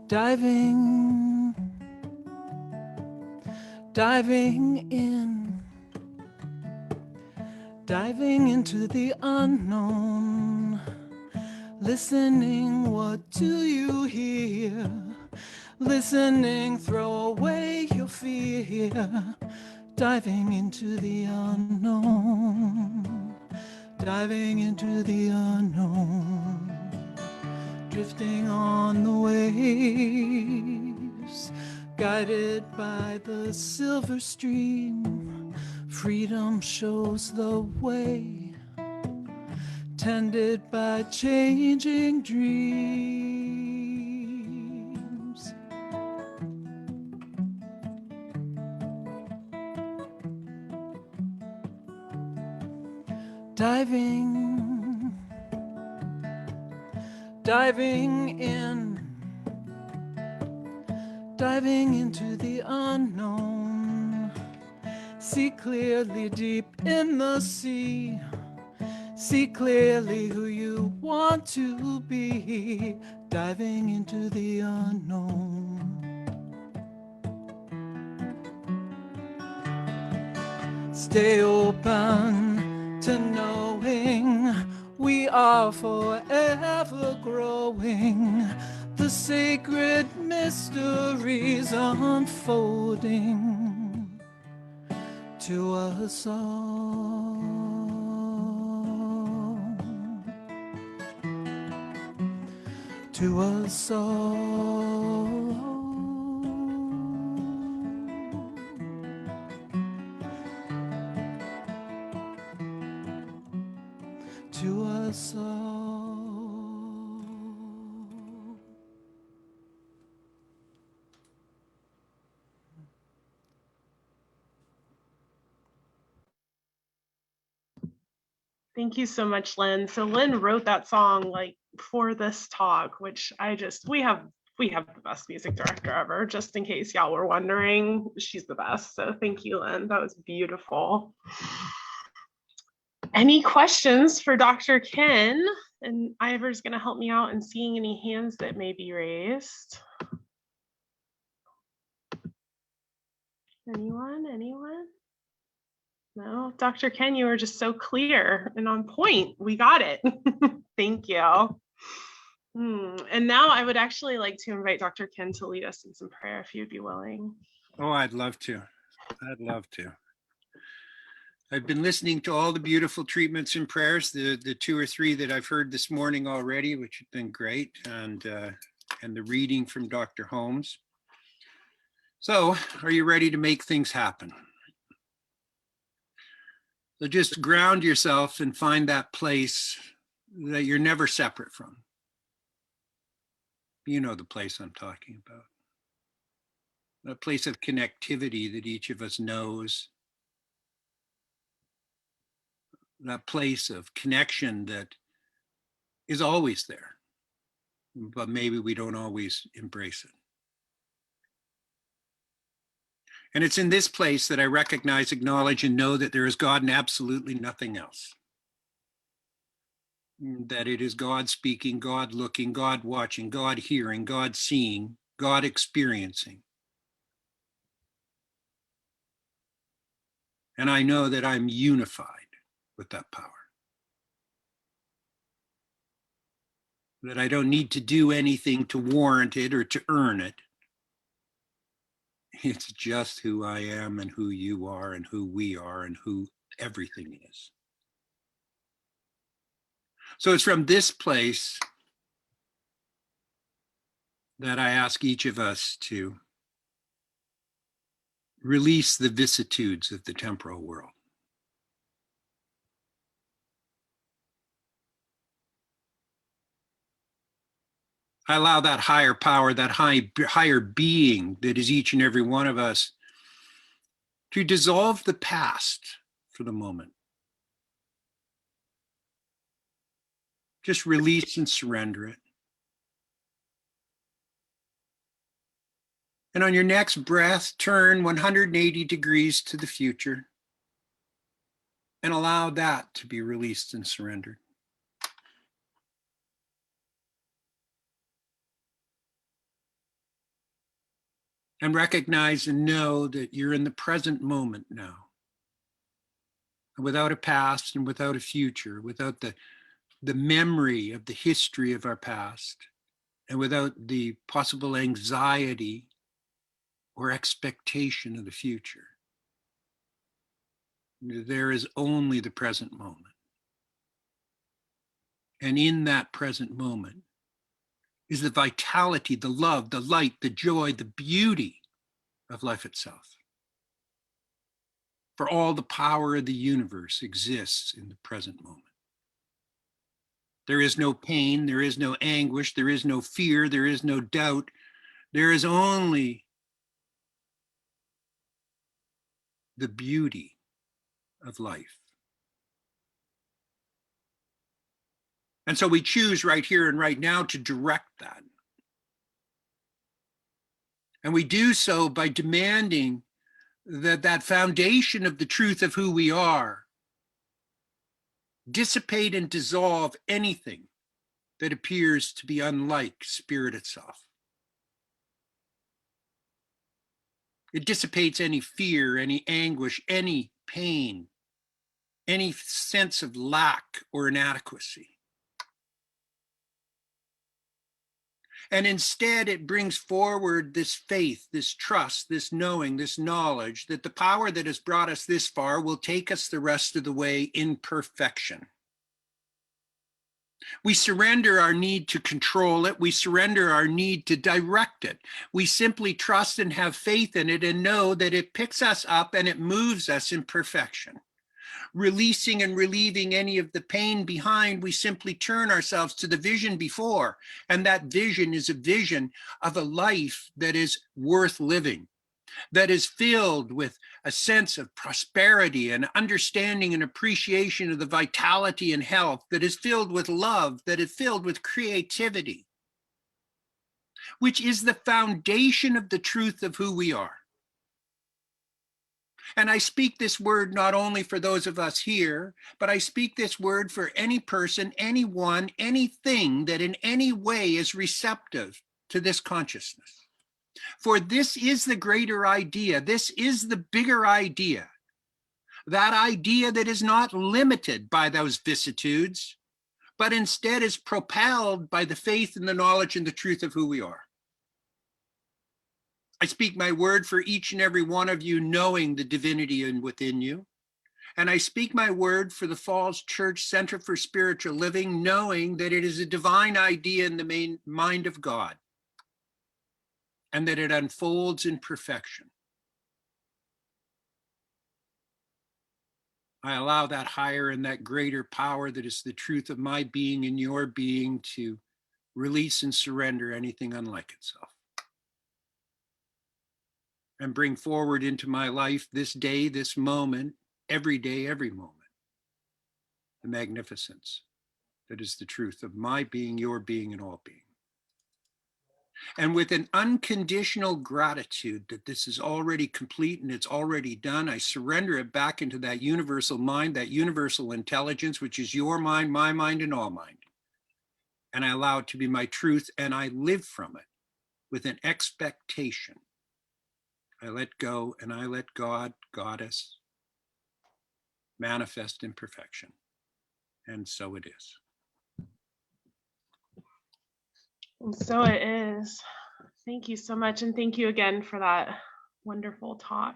Diving in, diving into the unknown. Listening, what do you hear? Listening, throw away your fear. Diving into the unknown. Diving into the unknown. Drifting on the waves, guided by the silver stream. Freedom shows the way, tended by changing dreams. Diving in, diving into the unknown. See clearly deep in the sea. See clearly who you want to be. Diving into the unknown. Stay open to knowing we are forever growing. The sacred mysteries unfolding to us all. To us all. To us all. Thank you so much, Lynn. So Lynn wrote that song like for this talk, which we have the best music director ever, just in case y'all were wondering. She's the best. So thank you, Lynn. That was beautiful. Any questions for Dr. Kenn? And Ivor's going to help me out in seeing any hands that may be raised. Anyone? No, Dr. Kenn, you were just so clear and on point. We got it. Thank you. And now I would actually like to invite Dr. Kenn to lead us in some prayer if you'd be willing. Oh, I'd love to. I'd love to. I've been listening to all the beautiful treatments and prayers, the 2 or 3 that I've heard this morning already, which have been great, and the reading from Dr. Holmes. So, are you ready to make things happen? So just ground yourself and find that place that you're never separate from. You know the place I'm talking about. A place of connectivity that each of us knows. That place of connection that is always there, but maybe we don't always embrace it. And it's in this place that I recognize, acknowledge, and know that there is God and absolutely nothing else. That it is God speaking, God looking, God watching, God hearing, God seeing, God experiencing. And I know that I'm unified with that power. That I don't need to do anything to warrant it or to earn it. It's just who I am and who you are and who we are and who everything is. So it's from this place that I ask each of us to release the vicissitudes of the temporal world. I allow that higher power, that higher being that is each and every one of us, to dissolve the past for the moment. Just release and surrender it. And on your next breath, turn 180 degrees to the future and allow that to be released and surrendered. And recognize and know that you're in the present moment now. And without a past and without a future, without the memory of the history of our past, and without the possible anxiety or expectation of the future. There is only the present moment. And in that present moment is the vitality, the love, the light, the joy, the beauty of life itself. For all the power of the universe exists in the present moment. There is no pain, there is no anguish, there is no fear, there is no doubt. There is only the beauty of life. And so we choose right here and right now to direct that. And we do so by demanding that that foundation of the truth of who we are dissipate and dissolve anything that appears to be unlike spirit itself. It dissipates any fear, any anguish, any pain, any sense of lack or inadequacy. And instead, it brings forward this faith, this trust, this knowing, this knowledge that the power that has brought us this far will take us the rest of the way in perfection. We surrender our need to control it. We surrender our need to direct it. We simply trust and have faith in it and know that it picks us up and it moves us in perfection. Releasing and relieving any of the pain behind, we simply turn ourselves to the vision before. And that vision is a vision of a life that is worth living, that is filled with a sense of prosperity and understanding and appreciation of the vitality and health, that is filled with love, that is filled with creativity, which is the foundation of the truth of who we are. And I speak this word not only for those of us here, but I speak this word for any person, anyone, anything that in any way is receptive to this consciousness. For this is the greater idea. This is the bigger idea. That idea that is not limited by those vicissitudes, but instead is propelled by the faith and the knowledge and the truth of who we are. I speak my word for each and every one of you, knowing the divinity within you. And I speak my word for the Falls Church Center for Spiritual Living, knowing that it is a divine idea in the main mind of God, and that it unfolds in perfection. I allow that higher and that greater power that is the truth of my being and your being to release and surrender anything unlike itself. And bring forward into my life this day, this moment, every day, every moment, the magnificence that is the truth of my being, your being, and all being. And with an unconditional gratitude that this is already complete and it's already done, I surrender it back into that universal mind, that universal intelligence, which is your mind, my mind, and all mind. And I allow it to be my truth, and I live from it with an expectation. I let go and I let God, Goddess, manifest in perfection. And so it is. And so it is. Thank you so much. And thank you again for that wonderful talk.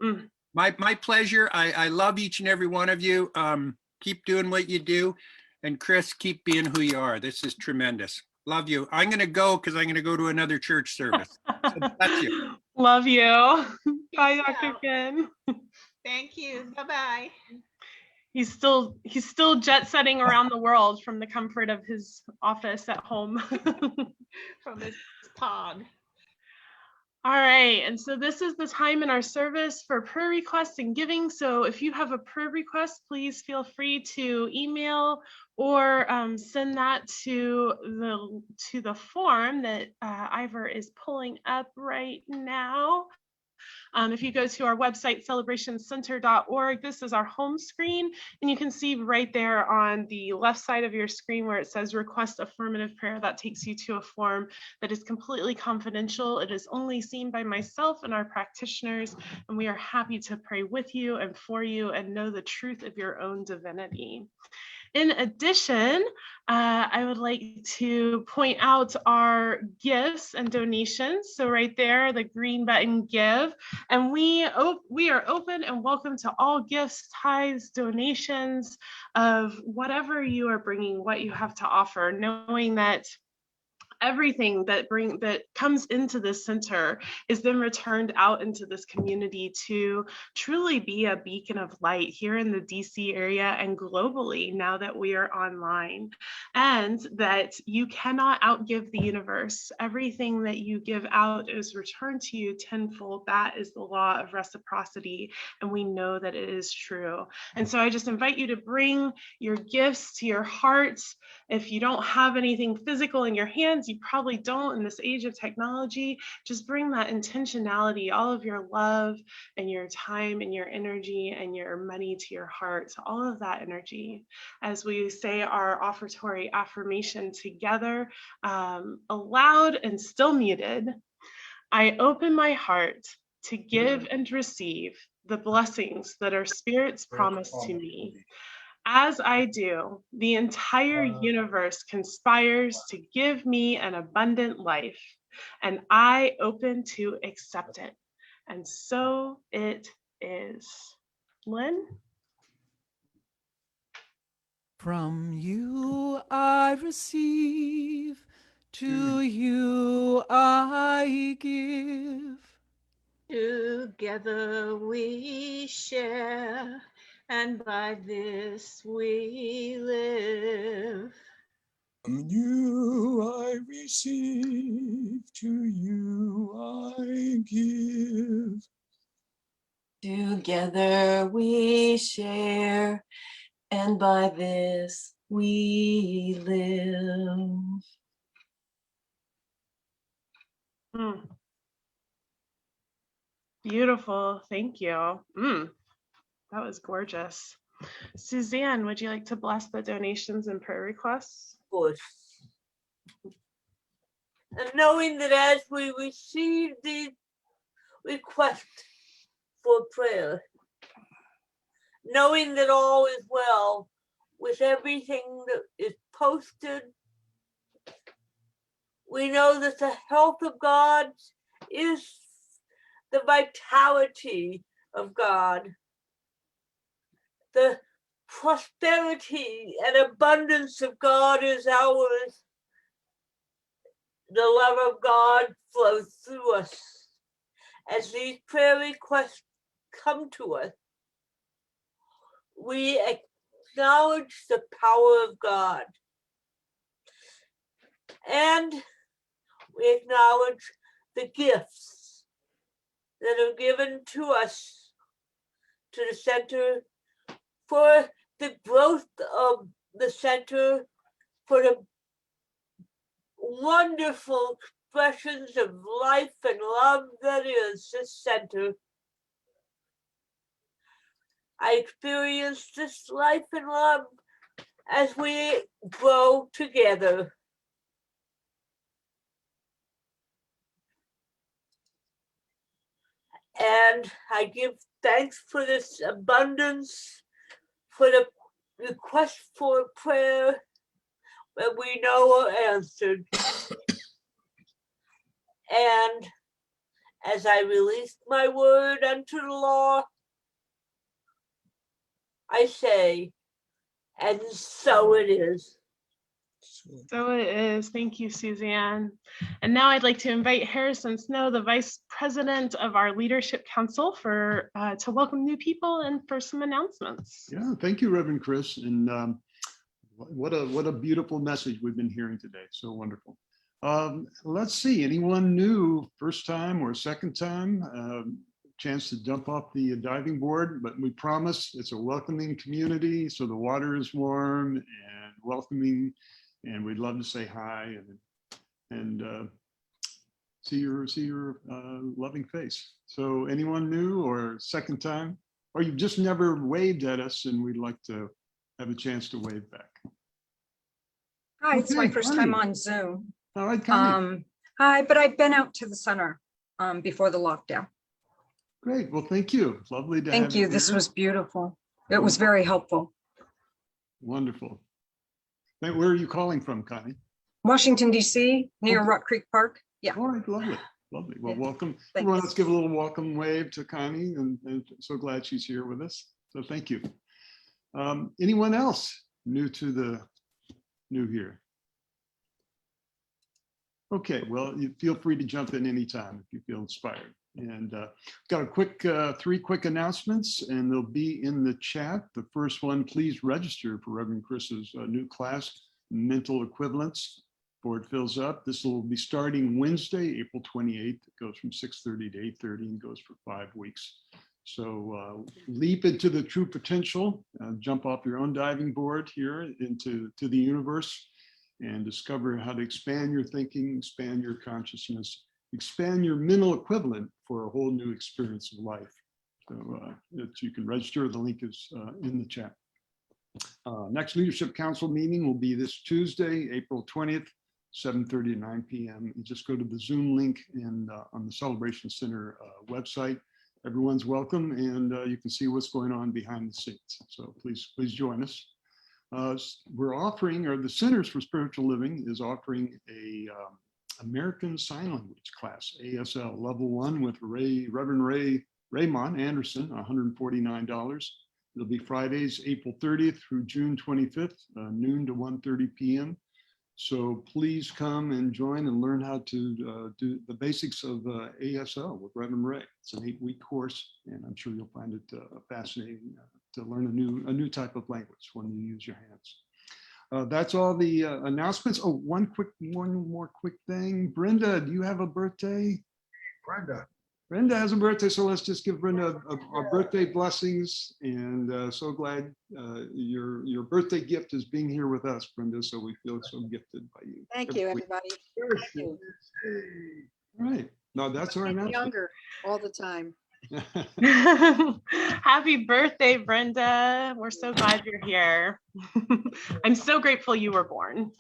Mm. My pleasure. I love each and every one of you. Keep doing what you do. And Chris, keep being who you are. This is tremendous. Love you. I'm going to go because I'm going to go to another church service. So bless you. Love you. Bye, Dr. Kenn. Thank you. Bye-bye. He's still jet setting around the world from the comfort of his office at home. From his pod. All right, and so this is the time in our service for prayer requests and giving. So if you have a prayer request, please feel free to email or send that to the form that Ivor is pulling up right now. If you go to our website, celebrationcenter.org, this is our home screen, and you can see right there on the left side of your screen where it says request affirmative prayer. That takes you to a form that is completely confidential. It is only seen by myself and our practitioners, and we are happy to pray with you and for you and know the truth of your own divinity. In addition, I would like to point out our gifts and donations. So right there, the green button, give. And we are open and welcome to all gifts, tithes, donations of whatever you are bringing, what you have to offer, knowing that everything that comes into this center is then returned out into this community to truly be a beacon of light here in the DC area and globally now that we are online, and that you cannot outgive the universe. Everything that you give out is returned to you tenfold. That is the law of reciprocity, and we know that it is true. And so I just invite you to bring your gifts to your hearts. If you don't have anything physical in your hands, you probably don't in this age of technology. Just bring that intentionality, all of your love and your time and your energy and your money to your heart, all of that energy. As we say our offertory affirmation together, aloud and still muted, I open my heart to give and receive the blessings that our spirits promise to me. As I do, the entire universe conspires to give me an abundant life, and I open to accept it. And so it is. Lynn? From you I receive, to you I give. Together we share, and by this we live. From you I receive, to you I give. Together we share, and by this we live. Beautiful. Thank you. That was gorgeous. Suzanne, would you like to bless the donations and prayer requests? Good. And knowing that as we receive the request for prayer, knowing that all is well with everything that is posted, we know that the health of God is the vitality of God. The prosperity and abundance of God is ours. The love of God flows through us. As these prayer requests come to us, we acknowledge the power of God. And we acknowledge the gifts that are given to us, to the center, for the growth of the center, for the wonderful expressions of life and love that is this center. I experience this life and love as we grow together. And I give thanks for this abundance, for the request for prayer that we know are answered. And as I release my word unto the law, I say, and so it is. So it is. Thank you, Suzanne. And now I'd like to invite Harrison Snow, the Vice President of our Leadership Council, to welcome new people and for some announcements. Yeah, thank you, Reverend Chris. And what a beautiful message we've been hearing today. So wonderful. Let's see, anyone new, first time or second time, chance to jump off the diving board, but we promise it's a welcoming community. So the water is warm and welcoming, and we'd love to say hi and see your loving face. So anyone new or second time, or you've just never waved at us and we'd like to have a chance to wave back. Hi, it's my Okay, first time on Zoom. All right, Connie. Hi, but I've been out to the center before the lockdown. Great, well, thank you. Lovely to have Thank you. This here. was beautiful. It was very helpful. Wonderful. Where are you calling from, Connie? Washington, DC, near Okay. Rock Creek Park. Yeah. All right, lovely, lovely. Well, Yeah. welcome. Thanks. Everyone, let's give a little welcome wave to Connie, and so glad she's here with us. So thank you. Anyone else new here? Okay, well, you feel free to jump in anytime if you feel inspired. And got a quick, 3 quick announcements, and they'll be in the chat. The first one, please register for Reverend Chris's new class, Mental Equivalence, before it fills up. This will be starting Wednesday, April 28th. It goes from 6:30 to 8:30 and goes for 5 weeks. So leap into the true potential, jump off your own diving board here into the universe, and discover how to expand your thinking, expand your consciousness, expand your mental equivalent for a whole new experience of life. So that you can register. The link is in the chat. Next Leadership Council meeting will be this Tuesday, April 20th, 7:30 to 9 p.m. You just go to the Zoom link and on the Celebration Center website. Everyone's welcome, and you can see what's going on behind the scenes. So please join us. We're offering, or the Centers for Spiritual Living is offering a American Sign Language class, ASL Level 1 with Reverend Raymond Anderson, $149. It'll be Fridays, April 30th through June 25th, noon to 1:30 p.m. So please come and join and learn how to do the basics of ASL with Reverend Ray. It's an 8-week course, and I'm sure you'll find it fascinating to learn a new type of language when you use your hands. That's all the announcements. Oh, one more quick thing. Brenda, do you have a birthday? Brenda has a birthday, so let's just give Brenda a birthday blessings, and so glad your birthday gift is being here with us, Brenda, so we feel so gifted by you. Thank you, everybody. Thank you. All right, no, that's our announcement. Younger all the time. Happy birthday, Brenda. We're so glad you're here. I'm so grateful you were born.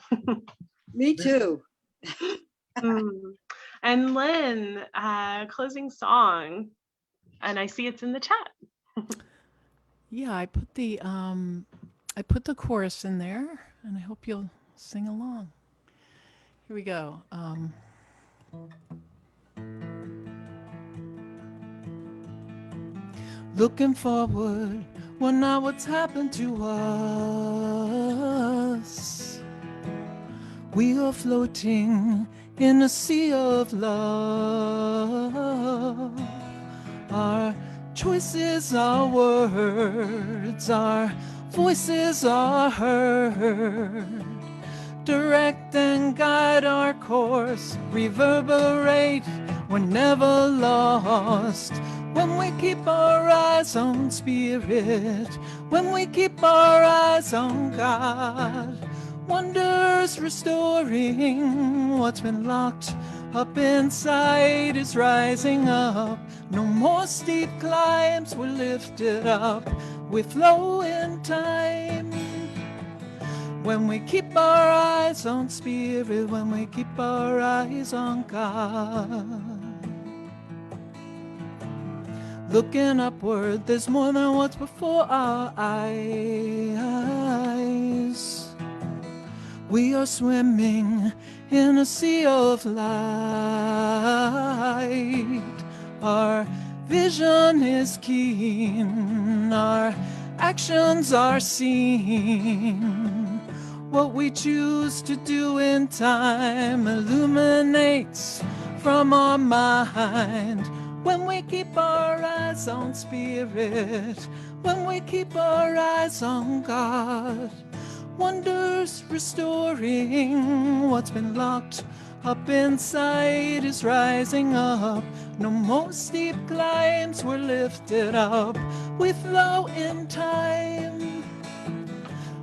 Me too. And Lynn, closing song, and I see it's in the chat. Yeah, I put the chorus in there, and I hope you'll sing along. Here we go. Looking forward, wonder what's happened to us. We are floating in a sea of love. Our choices are words, our voices are heard. Direct and guide our course, reverberate, we're never lost. When we keep our eyes on spirit, when we keep our eyes on God, wonders restoring what's been locked up inside is rising up. No more steep climbs, we're lifted up, we flow in time. When we keep our eyes on spirit, when we keep our eyes on God. Looking upward, there's more than what's before our eyes. We are swimming in a sea of light. Our vision is keen, our actions are seen. What we choose to do in time illuminates from our mind. When we keep our eyes on spirit, when we keep our eyes on God, wonders restoring what's been locked up inside is rising up. No more steep climbs, we're lifted up. We flow in time.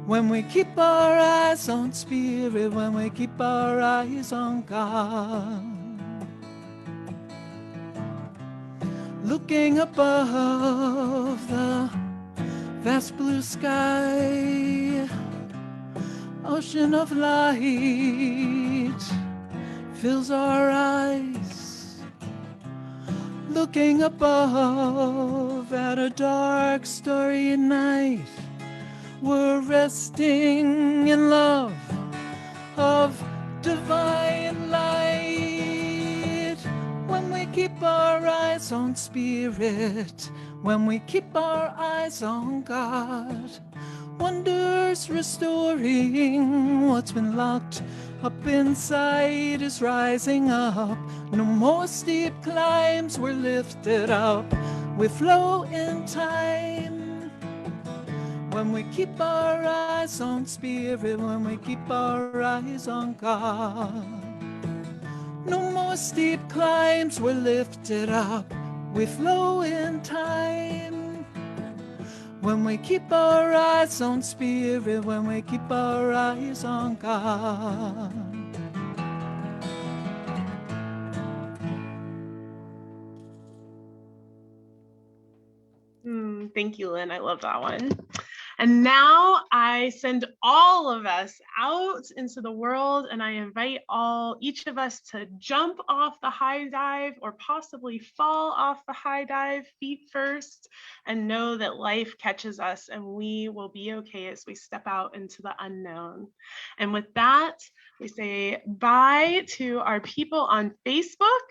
When we keep our eyes on spirit, when we keep our eyes on God. Looking above the vast blue sky, ocean of light fills our eyes. Looking above at a dark, starry night, we're resting in love of divine light. When we keep our eyes on spirit, when we keep our eyes on God, wonders restoring what's been locked up inside is rising up. No more steep climbs, we're lifted up. We flow in time. When we keep our eyes on spirit, when we keep our eyes on God. No more steep climbs, we're lifted up. We flow in time. When we keep our eyes on spirit, when we keep our eyes on God. Thank you, Lynn. I love that one. And now I send all of us out into the world, and I invite each of us to jump off the high dive or possibly fall off the high dive feet first, and know that life catches us and we will be okay as we step out into the unknown. And with that, we say bye to our people on Facebook.